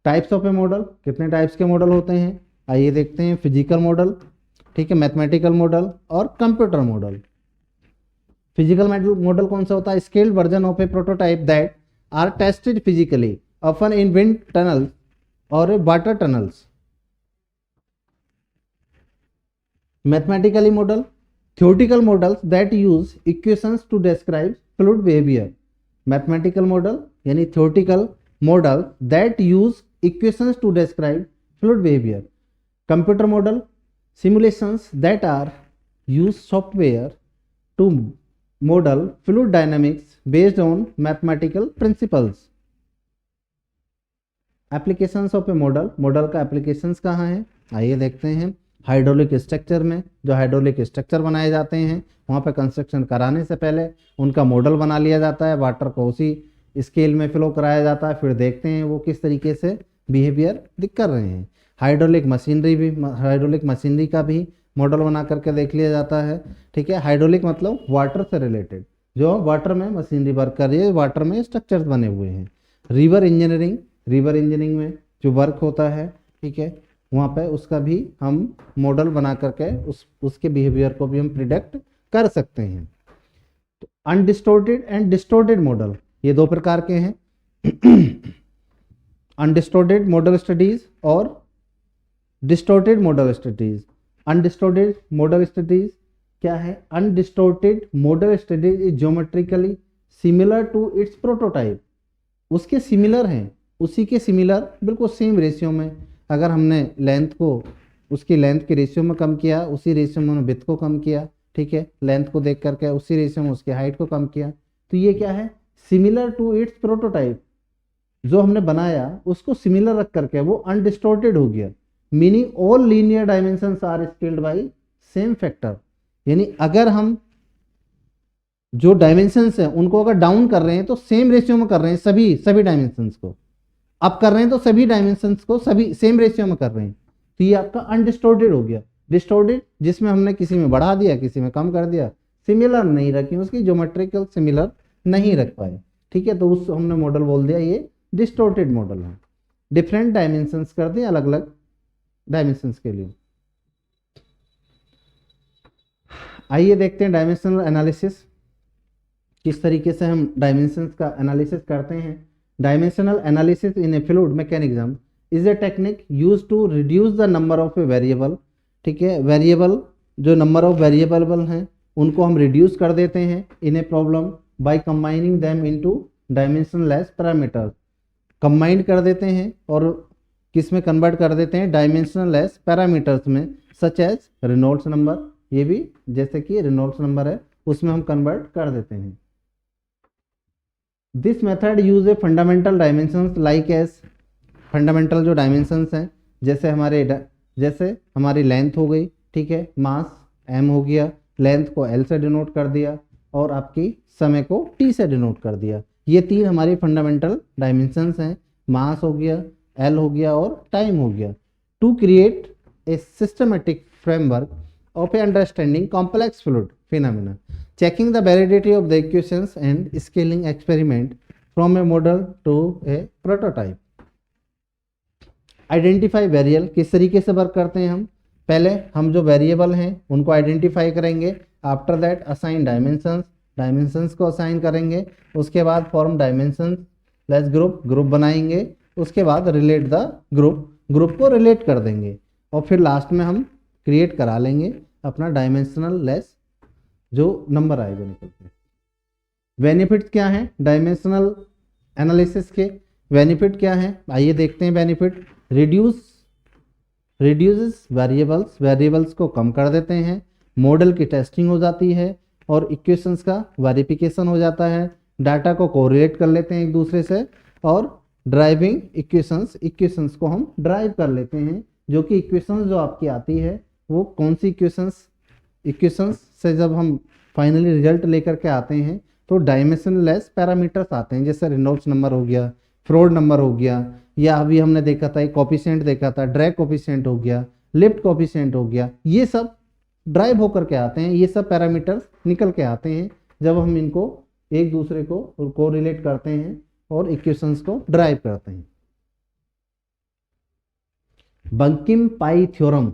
Speaker 1: Types of a model, कितने टाइप्स के मॉडल होते हैं, आइए देखते हैं। फिजिकल मॉडल, ठीक है, मैथमेटिकल मॉडल और कंप्यूटर मॉडल। फिजिकल मॉडल कौन सा होता है, scaled version of a prototype that are tested physically, often in wind tunnels or water tunnels। Mathematically model, theoretical models that use equations to describe fluid behavior। Mathematical model यानी theoretical model that use equations to describe fluid behavior। Computer model, simulations that are use software to model fluid dynamics based on mathematical principles। Applications of a model, model का applications कहाँ है, आइए देखते हैं। Hydraulic structure में जो hydraulic structure बनाए जाते हैं वहाँ पे कंस्ट्रक्शन कराने से पहले उनका मॉडल बना लिया जाता है, वाटर को उसी स्केल में फ्लो कराया जाता है, फिर देखते हैं वो किस तरीके से बिहेवियर दिख कर रहे हैं। हाइड्रोलिक मशीनरी का भी मॉडल बना करके देख लिया जाता है। ठीक है, हाइड्रोलिक मतलब वाटर से रिलेटेड, जो वाटर में मशीनरी वर्क कर रही है, वाटर में स्ट्रक्चर्स बने हुए हैं। रिवर इंजीनियरिंग में जो वर्क होता है, ठीक है, वहाँ पे उसका भी हम मॉडल बना करके उसके बिहेवियर को भी हम प्रिडिक्ट कर सकते हैं। तो अनडिस्टोर्टेड एंड डिस्टोर्टेड मॉडल, ये दो प्रकार के हैं। अनडिस्टोर्टेड मॉडल स्टडीज और distorted model studies. Undistorted model studies क्या है? Undistorted model studies is geometrically similar to its prototype, उसके सिमिलर हैं, उसी के सिमिलर बिल्कुल सेम रेशियो में। अगर हमने लेंथ को उसकी लेंथ के रेशियो में कम किया, उसी रेशियो में विड्थ को कम किया, ठीक है, लेंथ को देख करके उसी रेशियो में उसकी हाइट को कम किया, तो ये क्या है? सिमिलर टू इट्स प्रोटोटाइप, जो हमने बनाया उसको सिमिलर रख करके वो अनडिस्टोर्टेड हो गया। Meaning all linear dimensions are scaled by same factor, यानी अगर हम जो डायमेंशंस हैं उनको अगर डाउन कर रहे हैं तो सेम रेशियो में कर रहे हैं, सभी डायमेंशंस को अप कर रहे हैं तो सभी डायमेंशंस को सभी सेम रेशियो में कर रहे हैं, तो ये आपका अनडिस्टोर्टेड हो गया। डिस्टोर्टेड जिसमें हमने किसी में बढ़ा दिया, किसी में कम कर दिया, सिमिलर नहीं रखी, उसकी ज्योमेट्रिकल सिमिलर नहीं रख पाए, ठीक है, तो उस हमने मॉडल बोल दिया ये डिस्टोर्टेड मॉडल है। डिफरेंट डायमेंशंस कर दिए अलग अलग डायमेंशंस के लिए। आइए देखते हैं डायमेंशनल एनालिसिस, किस तरीके से हम डायमेंशंस का एनालिसिस करते हैं। Dimensional analysis in a fluid mechanism is a technique use to reduce the number of a variable, ठीक है, वेरिएबल जो नंबर ऑफ वेरिएबल हैं उनको हम रिड्यूस कर देते हैं in a problem by combining them into dimensionless parameters. Combined कर देते हैं और किस में कन्वर्ट कर देते हैं? डायमेंशनलेस पैरामीटर्स में, सच एज रेनॉल्ड्स नंबर, ये भी जैसे कि रेनॉल्ड्स नंबर है उसमें हम कन्वर्ट कर देते हैं। This method use a fundamental dimensions like as, fundamental जो डायमेंशंस हैं जैसे हमारी लेंथ हो गई, ठीक है, मास m हो गया, लेंथ को l से डिनोट कर दिया और आपकी समय को t से डिनोट कर दिया। ये तीन हमारी फंडामेंटल डायमेंशंस हैं, मास हो गया, l हो गया और टाइम हो गया। To create a systematic framework of a understanding complex fluid phenomena, checking the validity of the equations and scaling experiment from a model to a prototype. Identify variable किस तरीके से वर्क करते हैं हम? पहले हम जो वेरिएबल हैं उनको आइडेंटिफाई करेंगे, आफ्टर दैट असाइन डायमेंशंस को असाइन करेंगे, उसके बाद फॉर्म डायमेंशंस लेस ग्रुप बनाएंगे, उसके बाद रिलेट द ग्रुप को रिलेट कर देंगे और फिर लास्ट में हम क्रिएट करा लेंगे अपना डायमेंशनल लेस जो नंबर आएगा निकल के। बेनिफिट्स क्या हैं डायमेंशनल एनालिसिस के? बेनिफिट क्या है आइए देखते हैं। बेनिफिट रिड्यूसेस वेरिएबल्स को कम कर देते हैं, मॉडल की टेस्टिंग हो जाती है और इक्वेशंस का वेरिफिकेशन हो जाता है, डाटा को कोरिलेट कर लेते हैं एक दूसरे से और ड्राइविंग इक्वेशंस को हम ड्राइव कर लेते हैं, जो कि इक्वेशंस जो आपकी आती है वो कौन सी इक्वेशंस से जब हम फाइनली रिजल्ट लेकर के आते हैं तो डायमेंशनलेस पैरामीटर्स आते हैं, जैसे रेनॉल्ड्स नंबर हो गया, फ्रोड नंबर हो गया, या अभी हमने देखा था एक कोफिशिएंट देखा था, ड्रैग कोफिशिएंट हो गया, लिफ्ट कोफिशिएंट हो गया, ये सब ड्राइव होकर के आते हैं, ये सब पैरामीटर्स निकल के आते हैं जब हम इनको एक दूसरे को कोरिलेट करते हैं और इक्वेशंस को ड्राइव करते हैं। बंकिम पाई थ्योरम,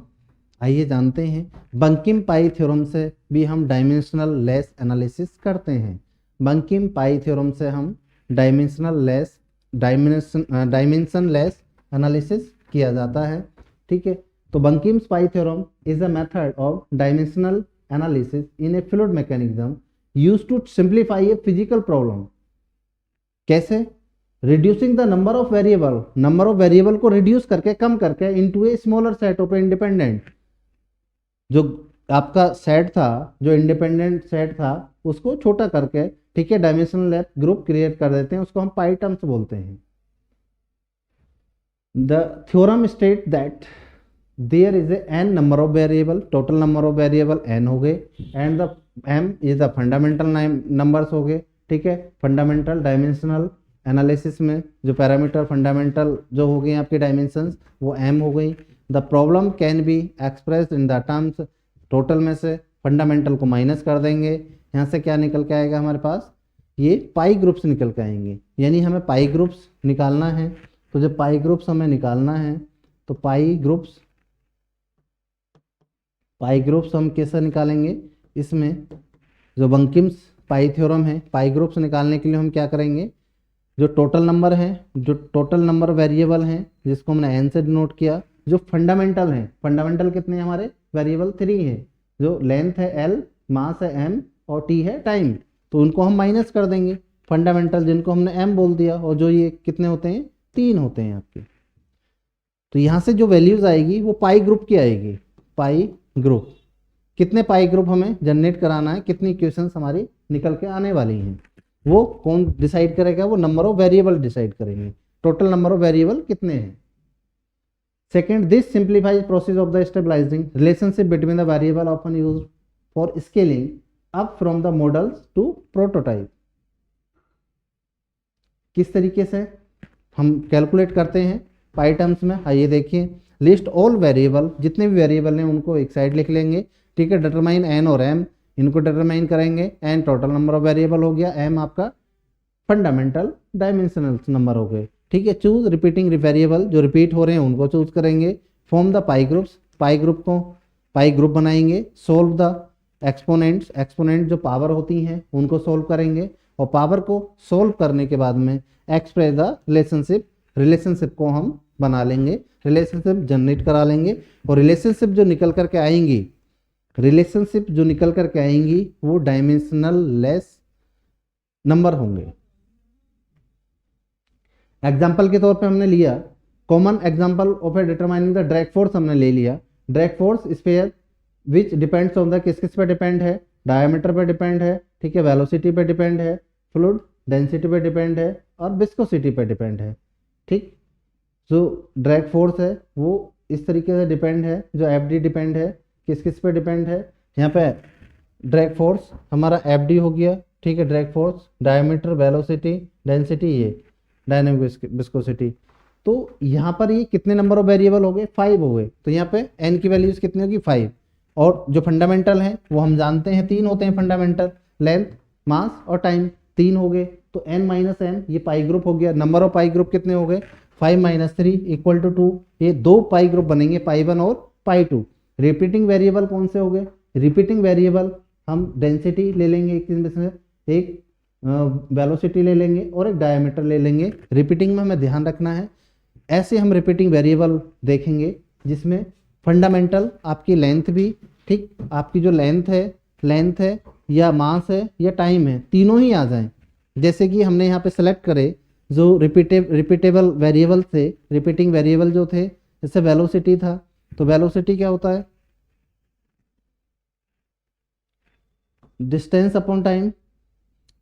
Speaker 1: आइए जानते हैं। बंकिम पाई थ्योरम से भी हम डायमेंशनल लेस एनालिसिस करते हैं। बंकिम पाई थ्योरम से हम डायमेंशन लेस एनालिसिस किया जाता है, ठीक है। तो Buckingham pi theorem is a method of dimensional analysis in a fluid mechanism used to simplify a physical problem. कैसे? Reducing the number of variable को रिड्यूस करके, कम करके, into a smaller set of independent, जो आपका set था, जो independent set था उसको छोटा करके, ठीक है, डायमेंशनल ग्रुप क्रिएट कर देते हैं, उसको हम पाई टर्म्स बोलते हैं। The theorem state that there is a n number of variable, total number of variable n हो गए, and the m is the fundamental numbers हो गए, ठीक है। फंडामेंटल डायमेंशनल एनालिसिस में जो पैरामीटर फंडामेंटल जो हो गए आपके डायमेंशंस वो m हो गई। The problem can be expressed in the terms, total में से फंडामेंटल को माइनस कर देंगे, यहाँ से क्या निकल के आएगा हमारे पास, ये पाई ग्रुप्स निकल के आएंगे, यानी हमें पाई ग्रुप्स निकालना है। तो जब पाई ग्रुप्स हमें निकालना है तो पाई ग्रुप्स हम कैसे निकालेंगे, इसमें जो बंकिम्स पाई थ्योरम है, पाई ग्रुप्स निकालने के लिए हम क्या करेंगे, जो टोटल नंबर है, जो टोटल नंबर वेरिएबल हैं जिसको हमने n से डिनोट किया, जो फंडामेंटल हैं, फंडामेंटल कितने हैं हमारे, वेरिएबल 3 है, जो लेंथ है l, मास है m और t है टाइम, तो उनको हम माइनस कर देंगे, फंडामेंटल जिनको हमने m बोल दिया, और जो ये कितने होते हैं, 3 होते हैं आपके। तो यहाँ से जो वैल्यूज आएगी वो पाई ग्रुप की आएगी, पाई ग्रुप, कितने पाई ग्रुप हमें जनरेट कराना है, कितनी इक्वेशंस हमारी निकल के आने वाली हैं, वो कौन डिसाइड करेगा, वो नंबर ऑफ वेरिएबल डिसाइड करेंगे, टोटल नंबर ऑफ वेरिएबल कितने हैं। Second, this simplifies process of the stabilizing relationship between the variable often use for scaling up from the models to prototype. किस तरीके से हम कैलकुलेट करते हैं पाई टर्म्स में, आइए देखिए। लिस्ट ऑल वेरिएबल, जितने भी वेरिएबल हैं उनको एक साइड लिख लेंगे, ठीक है। डिटरमाइन n और m, इनको डिटरमाइन करेंगे, n total number of variable हो गया, m आपका फंडामेंटल डायमेंशनल नंबर हो गए, ठीक है। चूज रिपीटिंग वेरिएबल, जो रिपीट हो रहे हैं उनको चूज करेंगे। Form the pi groups, pi group बनाएंगे। सोल्व द एक्सपोनेंट्स, एक्सपोनेंट जो पावर होती हैं उनको सोल्व करेंगे, और पावर को सोल्व करने के बाद में एक्सप्रेस द रिलेशनशिप को हम बना लेंगे, रिलेशनशिप जनरेट करा लेंगे, और रिलेशनशिप जो निकल करके आएंगी वो डायमेंशनल लेस नंबर होंगे। एग्जाम्पल के तौर पे हमने लिया, common example of A determining the drag force हमने ले लिया। Drag force sphere which depends on the किस पे डिपेंड है, डायमीटर पे डिपेंड है, ठीक है, वेलोसिटी पे डिपेंड है, फ्लूइड डेंसिटी पे डिपेंड है, और विस्कोसिटी पे डिपेंड है, ठीक। जो ड्रैग फोर्स है वो इस तरीके से डिपेंड है, जो एफ डिपेंड है, किस पे डिपेंड है, यहाँ पे ड्रैग फोर्स हमारा एफ हो गया, ठीक है, drag force, diameter, velocity, density, ये डायनेमिक विस्कोसिटी। तो यहाँ पर ये कितने नंबर ऑफ वेरिएबल हो गए, 5 हो गए, तो यहाँ पे n की वैल्यूज कितनी होगी, 5। और जो फंडामेंटल है वो हम जानते हैं 3 होते हैं फंडामेंटल, लेंथ, मास और टाइम, 3 हो गए, तो n माइनस m ये पाई ग्रुप हो गया। नंबर ऑफ पाई ग्रुप कितने हो गए, 5 माइनस 3 इक्वल टू 2, ये 2 पाई ग्रुप बनेंगे, पाई 1 और पाई 2। रिपीटिंग वेरिएबल कौन से हो गए, रिपीटिंग वेरिएबल हम डेंसिटी ले लेंगे, एक वेलोसिटी ले लेंगे और एक डायमीटर ले लेंगे। रिपीटिंग में हमें ध्यान रखना है, ऐसे हम रिपीटिंग वेरिएबल देखेंगे जिसमें फंडामेंटल आपकी लेंथ भी, ठीक, आपकी जो लेंथ है या मास है या टाइम है, तीनों ही आ जाएं। जैसे कि हमने यहाँ पे सेलेक्ट करे जो रिपीटेबल वेरिएबल थे, रिपीटिंग वेरिएबल जो थे, जैसे वेलोसिटी था, तो वेलोसिटी क्या होता है, distance upon time,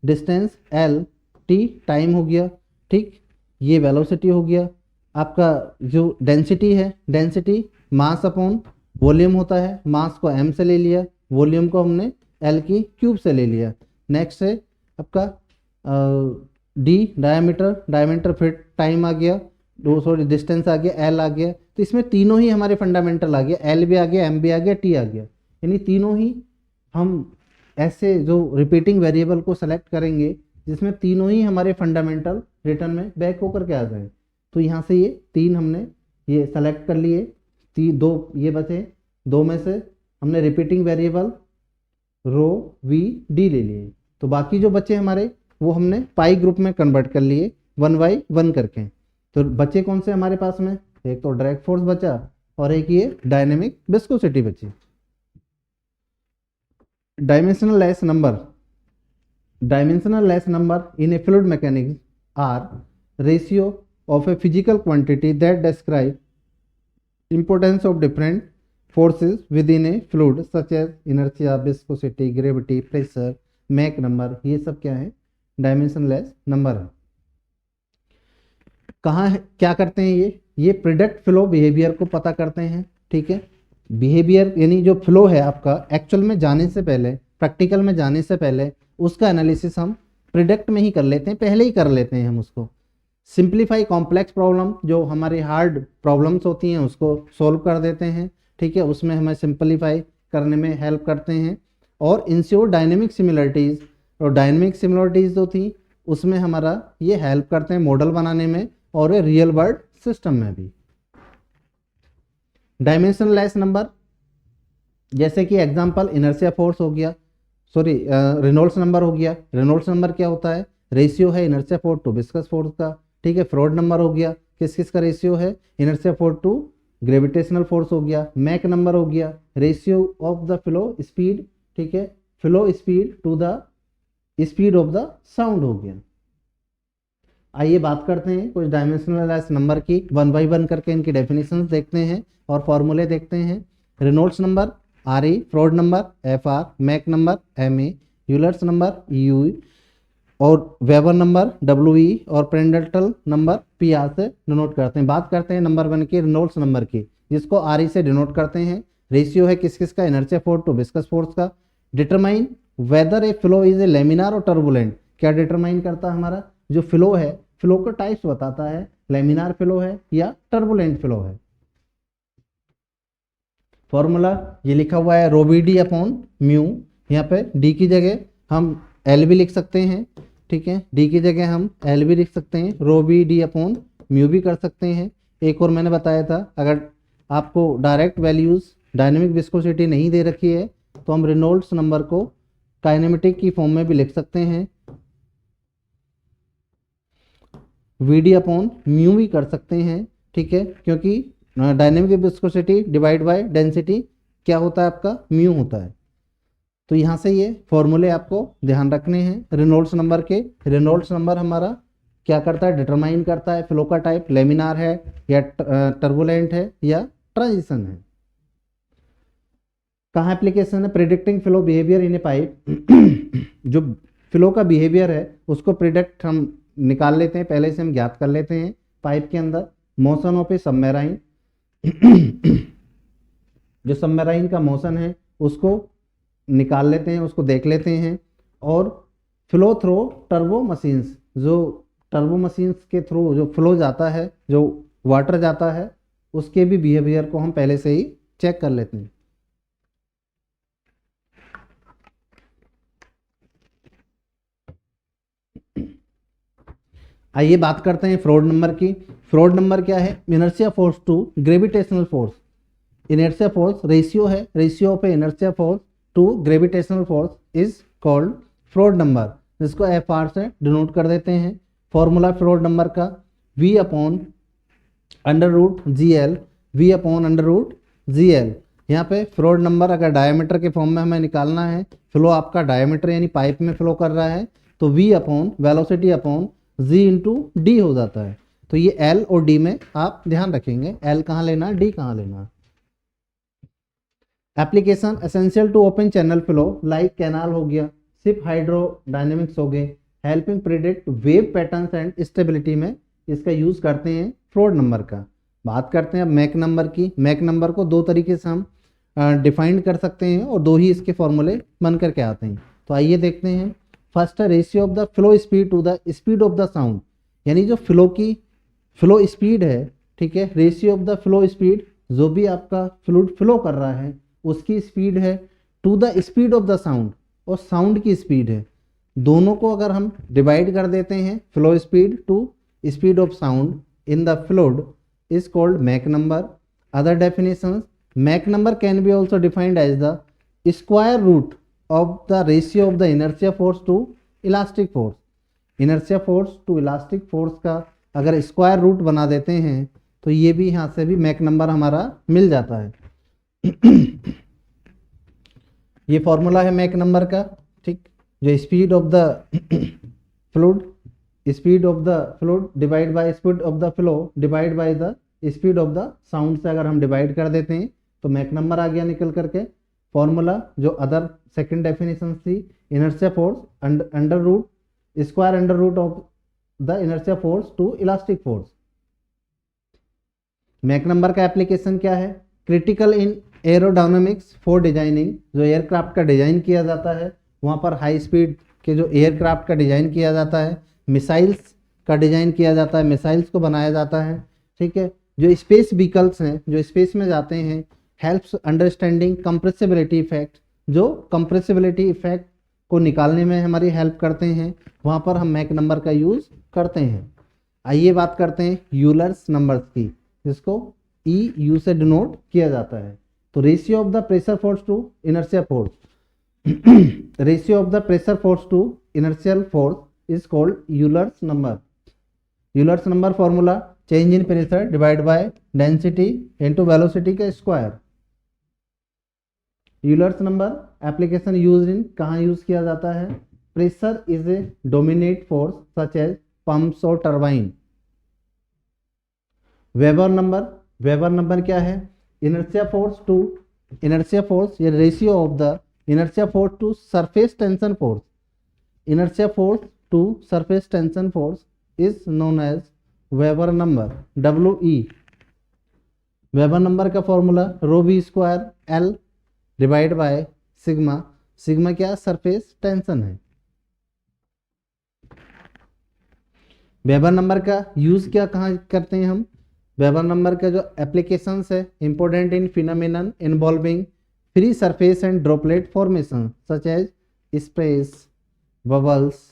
Speaker 1: distance l, t time हो गया, ठीक, ये वेलोसिटी हो गया। आपका जो डेंसिटी है, डेंसिटी मास अपॉन वॉल्यूम होता है, मास को m से ले लिया, वॉल्यूम को हमने l की क्यूब से ले लिया। नेक्स्ट है आपका d, डायमीटर फिर टाइम आ गया, डिस्टेंस आ गया, l आ गया। तो इसमें तीनों ही हमारे फंडामेंटल आ गया, l भी आ गया, m भी आ गया, t आ गया, यानी तीनों ही हम ऐसे जो रिपीटिंग वेरिएबल को सेलेक्ट करेंगे जिसमें तीनों ही हमारे फंडामेंटल रिटर्न में बैक होकर के आ जाएं। तो यहाँ से ये 3 हमने ये सेलेक्ट कर लिए, 2 ये बचे, 2 में से हमने repeating variable rho V D ले लिए, तो बाकी जो बचे हमारे वो हमने पाई ग्रुप में कन्वर्ट कर लिए 1 बाई 1 करके। तो बचे कौन से हमारे पास में, एक तो ड्रैग फोर्स बचा और एक ये डायनेमिक विस्कोसिटी बची। Dimensional less number in a fluid mechanics are ratio of a physical quantity that describe importance of different forces within a fluid such as inertia, viscosity, gravity, pressure, Mach number, ये सब क्या है, dimensionless number है। कहाँ है, क्या करते हैं ये, ये प्रिडिक्ट फ्लो बिहेवियर को पता करते हैं, ठीक है। बिहेवियर यानी जो फ्लो है आपका एक्चुअल में जाने से पहले, प्रैक्टिकल में जाने से पहले उसका एनालिसिस हम प्रिडिक्ट में ही कर लेते हैं, पहले ही कर लेते हैं हम उसको। सिंप्लीफाई कॉम्प्लेक्स प्रॉब्लम, जो हमारी हार्ड प्रॉब्लम्स होती हैं उसको सॉल्व कर देते हैं, ठीक है, उसमें हमें सिंप्लीफाई करने में हेल्प करते हैं। और इंश्योर डायनेमिक सिमिलरिटीज़, और डायनेमिक सिमिलरिटीज़ जो थी उसमें हमारा ये हेल्प करते हैं मॉडल बनाने में और रियल वर्ल्ड सिस्टम में भी। डायमेंशनलेस नंबर, जैसे कि एग्जांपल इनर्शिया फोर्स हो गया, सॉरी रेनॉल्ड्स नंबर हो गया। रेनॉल्ड्स नंबर क्या होता है? रेशियो है inertia force to viscous force का, ठीक है। फ्रॉड नंबर हो गया, किस किस का रेशियो है? Inertia force to gravitational force हो गया। मैक नंबर हो गया, ratio of the flow speed, ठीक है, flow speed to the speed of the sound हो गया। आइए बात करते हैं कुछ डायमेंशनलेस नंबर की, वन बाई वन करके इनकी डेफिनेशंस देखते हैं और फॉर्मूले देखते हैं। Reynolds number R E, Froude number F R, Mach number M A, Euler's number U, और वेबर नंबर डब्ल्यू ई, और प्रेंडल्टन नंबर पी आर से डिनोट करते हैं। बात करते हैं नंबर वन की, रेनॉल्ड्स नंबर की, जिसको आर ई से डिनोट करते हैं। रेशियो है किस किस का? Inertia force to viscous force का। Determine whether a flow is a laminar और टर्बुलेंट, क्या डिटरमाइन करता है? हमारा जो फ्लो है, फ्लो का टाइप्स बताता है, लेमिनार फ्लो है या टर्बुलेंट फ्लो है। फॉर्मूला ये लिखा हुआ है रो बी डी अपॉन म्यू, यहाँ पे डी की जगह हम एल भी लिख सकते हैं, ठीक है, डी की जगह हम एल भी लिख सकते हैं, रो बी डी अपॉन म्यू भी कर सकते हैं। एक और मैंने बताया था, अगर आपको डायरेक्ट वैल्यूज डायनेमिक विस्कोसिटी नहीं दे रखी है तो हम रेनॉल्ड्स नंबर को काइनेमेटिक की फॉर्म में भी लिख सकते हैं, वी डी अपॉन म्यू भी कर सकते हैं, ठीक है, क्योंकि dynamic viscosity divide by density क्या होता है आपका? म्यू होता है। तो यहाँ से ये फॉर्मूले आपको ध्यान रखने हैं रेनॉल्ड्स नंबर के। रेनॉल्ड्स नंबर हमारा क्या करता है? डिटरमाइन करता है फ्लो का टाइप, लेमिनार है या टर्बुलेंट है या ट्रांजिशन है। कहाँ एप्लीकेशन है? Predicting flow behaviour in A pipe. जो फ्लो का बिहेवियर है उसको प्रिडिक्ट हम निकाल लेते हैं, पहले से हम ज्ञात कर लेते हैं पाइप के अंदर। मोशन ऑफ ए सबमेराइन, जो सबमेराइन का मोशन है उसको निकाल लेते हैं, उसको देख लेते हैं। और फ्लो थ्रो टर्बो मशीन्स, जो टर्बो मशीन्स के थ्रू जो फ्लो जाता है, जो वाटर जाता है, उसके भी बिहेवियर को हम पहले से ही चेक कर लेते हैं। आइए बात करते हैं फ्रॉड नंबर की। फ्रॉड नंबर क्या है? Inertia force to gravitational force. Inertia force ratio है, ratio of inertia force to gravitational force is called Froude number, जिसको एफ आर से डिनोट कर देते हैं। फॉर्मूला फ्रॉड नंबर का V upon under root G L, V upon under root G L. यहाँ पे Froude number अगर diameter के फॉर्म में हमें निकालना है, फ्लो आपका डायमीटर यानी पाइप में फ्लो कर रहा है, तो V upon velocity upon G into D हो जाता है। तो ये एल और डी में आप ध्यान रखेंगे, एल कहाँ लेना, डी कहाँ लेना। Application essential to open channel flow like canal हो गया, सिप हाइड्रोडायनेमिक्स हो गए, helping predict wave patterns and stability में इसका यूज करते हैं फ्रॉड नंबर का। बात करते हैं अब मैक नंबर की। मैक नंबर को दो तरीके से हम डिफाइन कर सकते हैं और दो ही इसके फॉर्मूले बन करके आते हैं। तो आइए देखते हैं। फर्स्ट है ratio of the flow speed to the speed of the sound, यानी जो फ्लो स्पीड है, ठीक है, ratio of the flow speed, जो भी आपका फ्लूइड फ्लो कर रहा है उसकी स्पीड है to the speed of the sound, और साउंड की स्पीड है। दोनों को अगर हम डिवाइड कर देते हैं, flow speed to speed of sound in the fluid is called Mach number. Other definitions, Mach number can be also defined as the square root of the ratio of the inertia force to elastic force. Inertia force to elastic force का अगर square root बना देते हैं तो ये भी यहाँ से भी मैक नंबर हमारा मिल जाता है। ये फॉर्मूला है मैक नंबर का, ठीक, जो speed of the fluid, speed of the fluid divide by speed of the flow divide by the speed of the sound से अगर हम डिवाइड कर देते हैं तो मैक नंबर आ गया निकल करके। फॉर्मूला जो अदर सेकंड डेफिनेशन थी, inertia force under root square under root of the inertia force to elastic force. Mach number का एप्लीकेशन क्या है? Critical in aerodynamics for designing, जो एयरक्राफ्ट का डिजाइन किया जाता है वहाँ पर हाई स्पीड के जो एयरक्राफ्ट का डिजाइन किया जाता है, मिसाइल्स का डिजाइन किया जाता है, मिसाइल्स को बनाया जाता है, ठीक है। जो स्पेस व्हीकल्स हैं, जो स्पेस में जाते हैं, हेल्प्स अंडरस्टैंडिंग कंप्रेसिबिलिटी इफेक्ट, जो कंप्रेसिबिलिटी इफेक्ट को निकालने में हमारी हेल्प करते हैं, वहाँ पर हम मैक नंबर का यूज़ करते हैं। आइए बात करते हैं यूलर्स नंबर्स की, जिसको ई यू से डिनोट किया जाता है। तो ratio of the pressure force to inertia force, ratio of the pressure force to inertial force is called Euler's number. Euler's number formula change in pressure divide by density into velocity का square. Euler's number application use in, कहाँ use किया जाता है? Pressure is a dominate force such as pumps और turbine. Weber number, Weber number क्या है? Inertia force to, inertia force ये ratio of the inertia force to surface tension force, inertia force to surface tension force is known as Weber number, WE। Weber number का formula rho B square L divide by sigma, sigma क्या? Surface tension है। Weber number का use क्या कहाँ करते हैं हम? Weber number का जो एप्लीकेशंस है, important in phenomenon involving free surface and droplet formation such as sprays, bubbles.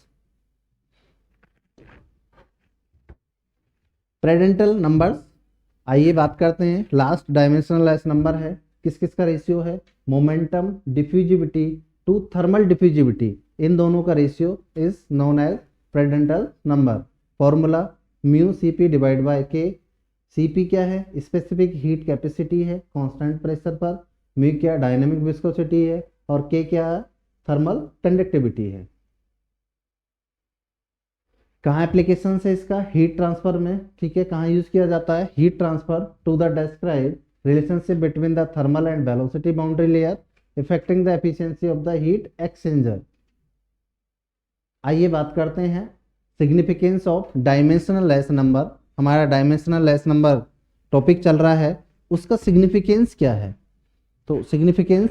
Speaker 1: Prandtl numbers, आइए बात करते हैं। लास्ट डायमेंशनलेस नंबर है, किस किस का रेशियो है? Momentum diffusivity to thermal diffusivity, इन दोनों का ratio is known as Prandtl number. Formula mu CP divide by K. CP क्या है? स्पेसिफिक हीट कैपेसिटी है कांस्टेंट प्रेशर पर, म्यू क्या? डायनेमिक विस्कोसिटी है, और के क्या? थर्मल कंडक्टिविटी है। कहाँ एप्लीकेशन है इसका? हीट ट्रांसफर में, ठीक है। कहाँ यूज किया जाता है? Heat transfer to the describe relationship between the thermal and velocity boundary layer affecting the efficiency of the heat exchanger. आइए बात करते हैं significance of dimensional less number. हमारा डायमेंशनल लेस नंबर टॉपिक चल रहा है, उसका सिग्निफिकेंस क्या है? तो सिग्निफिकेंस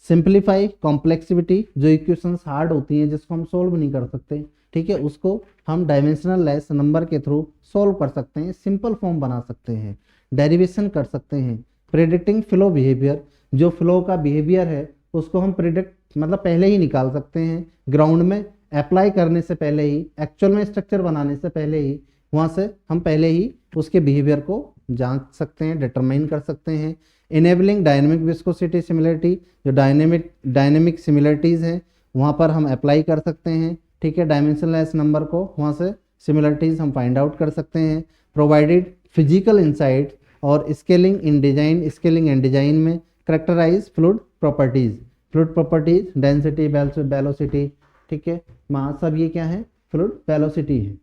Speaker 1: सिंप्लीफाई कॉम्प्लेक्सिविटी, जो इक्वेशंस हार्ड होती हैं जिसको हम सोल्व नहीं कर सकते, ठीक है, उसको हम डायमेंशनल लेस नंबर के थ्रू सोल्व कर सकते हैं, सिंपल फॉर्म बना सकते हैं, डेरिवेशन कर सकते हैं। प्रेडिक्टिंग फ्लो बिहेवियर, जो फ्लो का बिहेवियर है उसको हम प्रिडिक्ट मतलब पहले ही निकाल सकते हैं, ग्राउंड में अप्लाई करने से पहले ही, एक्चुअल में स्ट्रक्चर बनाने से पहले ही, वहाँ से हम पहले ही उसके बिहेवियर को जांच सकते हैं, डिटरमाइन कर सकते हैं। इनेबलिंग डायनेमिक विस्कोसिटी सिमिलरिटी, जो डायनेमिक सिमिलरिटीज़ हैं वहाँ पर हम अप्लाई कर सकते हैं, ठीक है, डायमेंशनलेस नंबर को, वहाँ से सिमिलरिटीज़ हम फाइंड आउट कर सकते हैं। प्रोवाइडेड फिजिकल इंसाइट और scaling in design, scaling and design में characterize fluid properties, density, velocity, ठीक है, मास, सब ये क्या है? फ्लूइड वेलोसिटी है।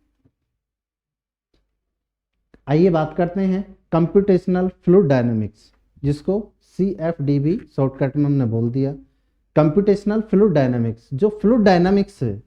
Speaker 1: आइए बात करते हैं कंप्यूटेशनल फ्लूइड डायनेमिक्स, जिसको CFDB शॉर्टकट में हमने बोल दिया। कंप्यूटेशनल फ्लूइड डायनेमिक्स, जो फ्लूइड डायनेमिक्स है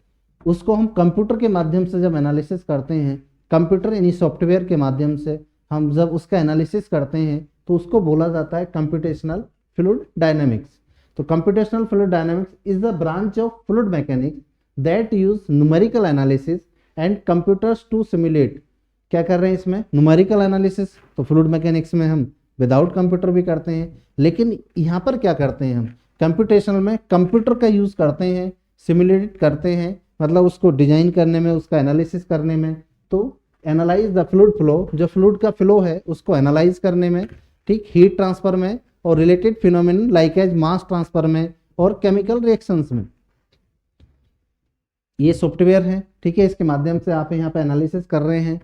Speaker 1: उसको हम कंप्यूटर के माध्यम से जब एनालिसिस करते हैं, कंप्यूटर यानी सॉफ्टवेयर के माध्यम से हम जब उसका एनालिसिस करते हैं तो उसको बोला जाता है कंप्यूटेशनल फ्लूइड डायनेमिक्स। तो computational fluid dynamics is the branch of fluid mechanics that use numerical analysis and computers to simulate. क्या कर रहे हैं इसमें? Numerical analysis. तो फ्लूइड मैकेनिक्स में हम विदाउट कंप्यूटर भी करते हैं, लेकिन यहाँ पर क्या करते हैं हम? कंप्यूटेशनल में कंप्यूटर का यूज़ करते हैं, सिमुलेट करते हैं, मतलब उसको डिजाइन करने में, उसका एनालिसिस करने में। तो एनालाइज द फ्लूइड फ्लो, जो फ्लूइड का फ्लो है उसको एनालाइज करने में, ठीक, हीट ट्रांसफर में और related phenomenon like as mass transfer में और केमिकल रिएक्शंस में। ये सॉफ्टवेयर है, ठीक है, इसके माध्यम से आप यहाँ पे एनालिसिस कर रहे हैं।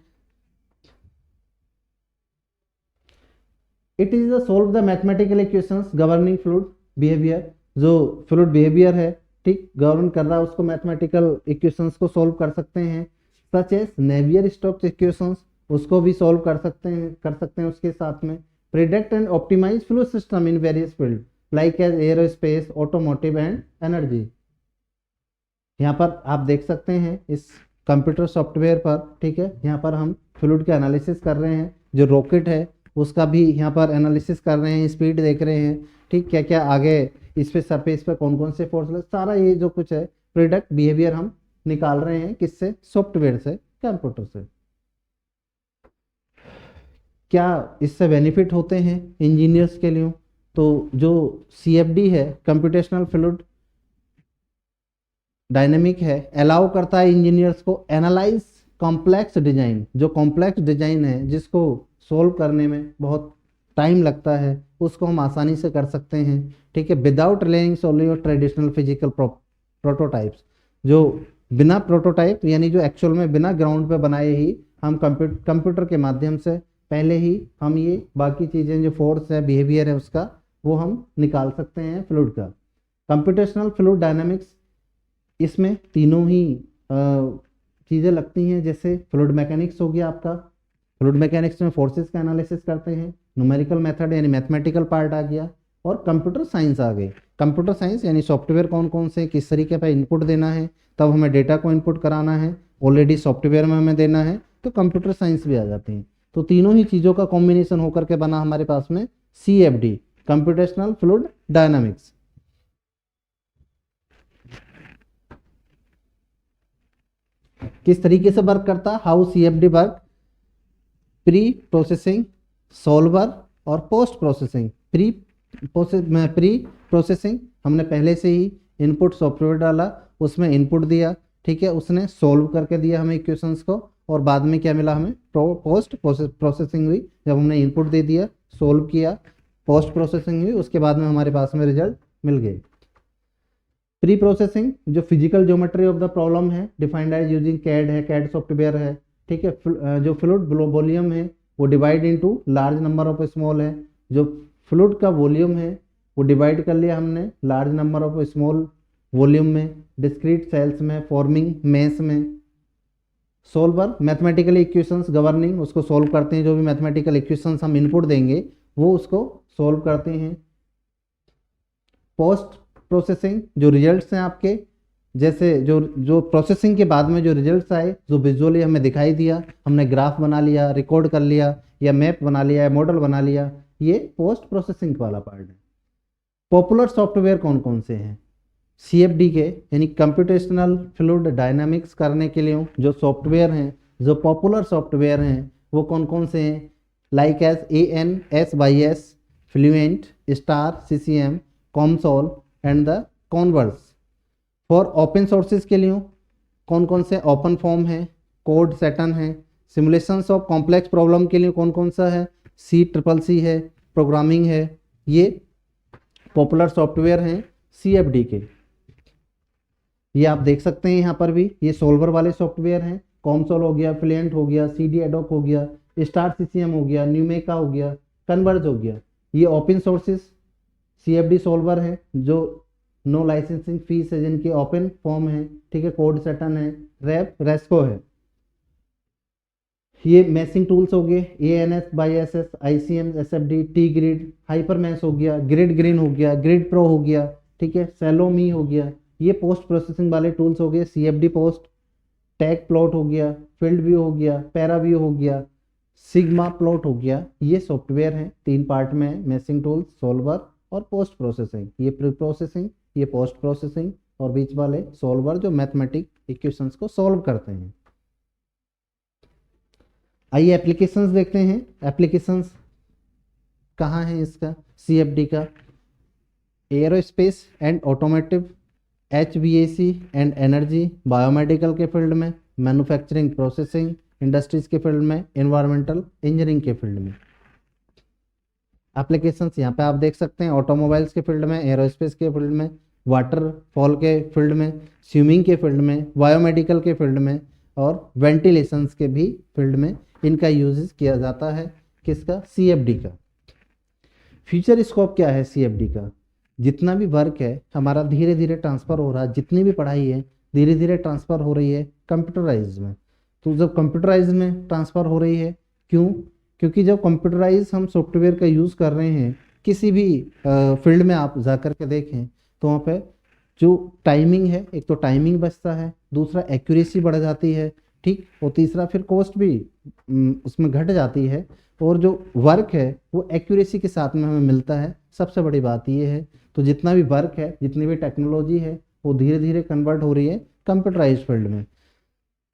Speaker 1: It is solve the mathematical equations governing fluid behaviour, जो फ्लूइड बिहेवियर है, ठीक, गवर्न कर रहा है उसको, मैथमेटिकल इक्वेशंस को सोल्व कर सकते हैं। Such as Navier Stokes equations, उसको भी सोल्व कर सकते हैं उसके साथ में। Predict and optimize fluid system in various field like as aerospace, automotive and energy. यहाँ पर आप देख सकते हैं इस कंप्यूटर सॉफ्टवेयर पर, ठीक है, यहाँ पर हम फ्लूइड का एनालिसिस कर रहे हैं। जो रॉकेट है उसका भी यहाँ पर एनालिसिस कर रहे हैं, स्पीड देख रहे हैं, ठीक, क्या क्या आगे इस पे सरफेस पे कौन कौन से फोर्स, सारा ये जो कुछ है प्रेडिक्ट बिहेवियर हम निकाल रहे हैं किससे, सॉफ्टवेयर से, कंप्यूटर से। क्या इससे बेनिफिट होते हैं इंजीनियर्स के लिए? तो जो CFD है, कंप्यूटेशनल फ्लूइड डायनेमिक है, अलाउ करता है इंजीनियर्स को एनालाइज कॉम्प्लेक्स डिजाइन, जो कॉम्प्लेक्स डिजाइन है जिसको सोल्व करने में बहुत टाइम लगता है, उसको हम आसानी से कर सकते हैं, ठीक है, without relying solely on traditional physical prototypes, जो बिना प्रोटोटाइप यानी जो एक्चुअल में बिना ग्राउंड पे बनाए ही हम कंप्यूटर के माध्यम से पहले ही हम ये बाकी चीज़ें जो फोर्स है, बिहेवियर है उसका, वो हम निकाल सकते हैं फ्लूइड का। कंप्यूटेशनल फ्लूइड डायनामिक्स, इसमें तीनों ही चीज़ें लगती हैं, जैसे फ्लूइड मैकेनिक्स हो गया आपका, फ्लूइड मैकेनिक्स में फोर्सेस का एनालिसिस करते हैं, न्यूमेरिकल मेथड यानी मैथमेटिकल पार्ट आ गया, और कंप्यूटर साइंस आ गई। कंप्यूटर साइंस यानी सॉफ्टवेयर कौन कौन से किस तरीके पर इनपुट देना है, तब हमें डेटा को इनपुट कराना है, ऑलरेडी सॉफ्टवेयर में हमें देना है, तो कंप्यूटर साइंस भी आ जाती हैं। तो तीनों ही चीज़ों का कॉम्बिनेशन होकर के बना हमारे पास में CFD, कंप्यूटेशनल फ्लूइड डायनामिक्स। किस तरीके से वर्क करता है, how CFD work, pre processing, solver और पोस्ट प्रोसेसिंग। प्री प्रोसेसिंग हमने पहले से ही इनपुट सॉफ्टवेयर डाला, उसमें इनपुट दिया, ठीक है, उसने सॉल्व करके दिया हमें इक्वेशंस को, और बाद में क्या मिला हमें, पोस्ट प्रोसेसिंग हुई, जब हमने इनपुट दे दिया, सोल्व किया, पोस्ट प्रोसेसिंग हुई, उसके बाद में हमारे पास में रिजल्ट मिल गए। प्री प्रोसेसिंग जो physical geometry of the problem है, डिफाइंड एज यूजिंग कैड है, कैड सॉफ्टवेयर है, ठीक है, जो फ्लूइड वॉल्यूम है वो divide into large number of small है, जो फ्लूइड का वॉल्यूम है वो डिवाइड कर लिया हमने large number of small volume में, डिस्क्रीट सेल्स में, फॉर्मिंग मेस में। सोल्वर मैथमेटिकल इक्वेशंस गवर्निंग, उसको सोल्व करते हैं, जो भी मैथमेटिकल इक्वेशंस हम इनपुट देंगे वो उसको सोल्व करते हैं। पोस्ट प्रोसेसिंग जो रिजल्ट्स हैं आपके, जैसे जो प्रोसेसिंग के बाद में जो रिजल्ट्स आए, जो विजुअली हमें दिखाई दिया, हमने ग्राफ बना लिया, रिकॉर्ड कर लिया, या मैप बना लिया, या मॉडल बना लिया, ये पोस्ट प्रोसेसिंग वाला पार्ट है। पॉपुलर सॉफ्टवेयर कौन कौन से हैं CFD के, यानी कंप्यूटेशनल फ्लूइड डायनामिक्स करने के लिए जो सॉफ्टवेयर हैं, जो पॉपुलर सॉफ्टवेयर हैं, वो कौन कौन से हैं, like as ANSYS, Fluent, Star, CCM, COMSOL and the converse. For open sources के लिए कौन कौन से, ओपन फॉर्म है, कोड सेटन है, सिमुलेशंस ऑफ कॉम्प्लेक्स प्रॉब्लम के लिए कौन कौन सा है, CCC है, प्रोग्रामिंग है, ये पॉपुलर सॉफ्टवेयर हैं CFD के। ये आप देख सकते हैं यहाँ पर भी, ये सोल्वर वाले सॉफ्टवेयर हैं, कॉमसोल हो गया, फ्लुएंट हो गया, CD एडोक हो गया, स्टार CCM हो गया, न्यूमेका हो गया, कन्वर्ज हो गया। ये ओपन सोर्सेज CFD सोल्वर है, जो नो लाइसेंसिंग फीस है, जिनकी ओपन फॉर्म है, ठीक है, कोड सेटन है, रेस्को है। ये मैसिंग टूल्स हो गए, ANSYS, ICM, SFD, T-ग्रिड, हाइपरमैस हो गया, ग्रिड ग्रीन हो गया, ग्रिड प्रो हो गया, ठीक है, सेलोमी हो गया। ये पोस्ट प्रोसेसिंग वाले टूल्स हो गए, CFD पोस्ट, टैग प्लॉट हो गया, फील्ड व्यू हो गया, पैरा व्यू हो गया, सिग्मा प्लॉट हो गया। ये सॉफ्टवेयर हैं, 3 पार्ट में है, मैसिंग टूल्स, सोल्वर और पोस्ट प्रोसेसिंग। ये प्री प्रोसेसिंग, ये पोस्ट प्रोसेसिंग, और बीच वाले सोल्वर जो मैथमेटिक इक्वेशंस को सॉल्व करते हैं। आइए एप्लीकेशंस देखते हैं। एप्लीकेशंस कहाँ है इसका, CFD का, aerospace and automotive, HVAC and energy, biomedical के फील्ड में, मैन्युफैक्चरिंग प्रोसेसिंग इंडस्ट्रीज के फील्ड में, एनवायरमेंटल इंजीनियरिंग के फील्ड में। एप्लीकेशंस यहाँ पे आप देख सकते हैं, ऑटोमोबाइल्स के फील्ड में, एयरोस्पेस के फील्ड में, वाटरफॉल के फील्ड में, स्विमिंग के फील्ड में, बायोमेडिकल के फील्ड में, और वेंटिलेशंस के भी फील्ड में इनका यूजेस किया जाता है। किसका, CFD का। फ्यूचर स्कोप क्या है CFD का, जितना भी वर्क है हमारा धीरे धीरे ट्रांसफ़र हो रहा है, जितनी भी पढ़ाई है धीरे धीरे ट्रांसफ़र हो रही है कंप्यूटराइज में। तो जब कंप्यूटराइज में ट्रांसफ़र हो रही है, क्यों, क्योंकि जब कंप्यूटराइज हम सॉफ्टवेयर का यूज़ कर रहे हैं, किसी भी फील्ड में आप जा कर के देखें तो वहाँ पे जो टाइमिंग है, एक तो टाइमिंग बचता है, दूसरा एक्यूरेसी बढ़ जाती है, ठीक। और तीसरा फिर कॉस्ट भी उसमें घट जाती है, और जो वर्क है वो एक्यूरेसी के साथ में हमें मिलता है। सबसे बड़ी बात ये है, तो जितना भी वर्क है, जितनी भी टेक्नोलॉजी है, वो धीरे धीरे कन्वर्ट हो रही है कंप्यूटराइज फील्ड में।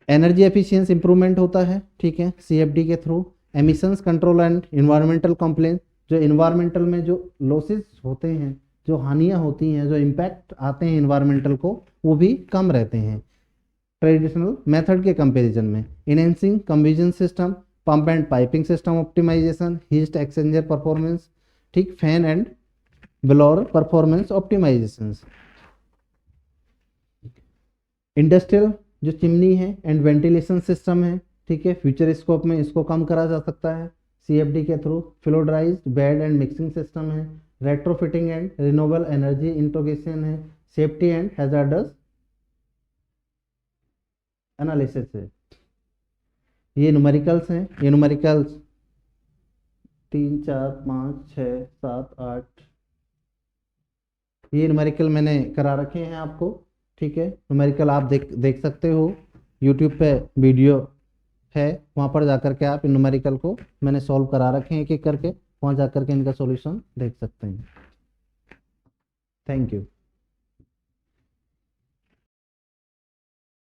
Speaker 1: एनर्जी एफिशिएंसी इंप्रूवमेंट होता है, ठीक है, सीएफडी के through. Emissions control and environmental complaint, जो इन्वायरमेंटल में जो लॉसेस होते हैं, जो हानियां होती हैं, जो इम्पैक्ट आते हैं इन्वायरमेंटल को, वो भी कम रहते हैं ट्रेडिशनल मेथड के कंपैरिजन में। Enhancing combustion system, pump and piping system optimization, heat exchanger performance, ठीक, fan and blower performance optimization. Industrial जो चिमनी है एंड वेंटिलेशन सिस्टम है, ठीक है, फ्यूचर स्कोप में इसको कम करा जा सकता है सीएफडी के थ्रू। Fluidized bed and mixing system है, retrofitting and renewable energy integration है, सेफ्टी एंड हैजार्डस एनालिसिस है। ये न्यूमेरिकल्स हैं, ये न्यूमेरिकल्स 3 4 5 6 7 8, ये न्यूमेरिकल मैंने करा रखे हैं आपको, ठीक है। न्यूमेरिकल आप देख सकते हो, यूट्यूब पे वीडियो है, वहाँ पर जाकर के आप इन न्यूमेरिकल को मैंने सॉल्व करा रखे हैं एक एक करके, वहाँ जाकर के इनका सॉल्यूशन देख सकते हैं। Thank you.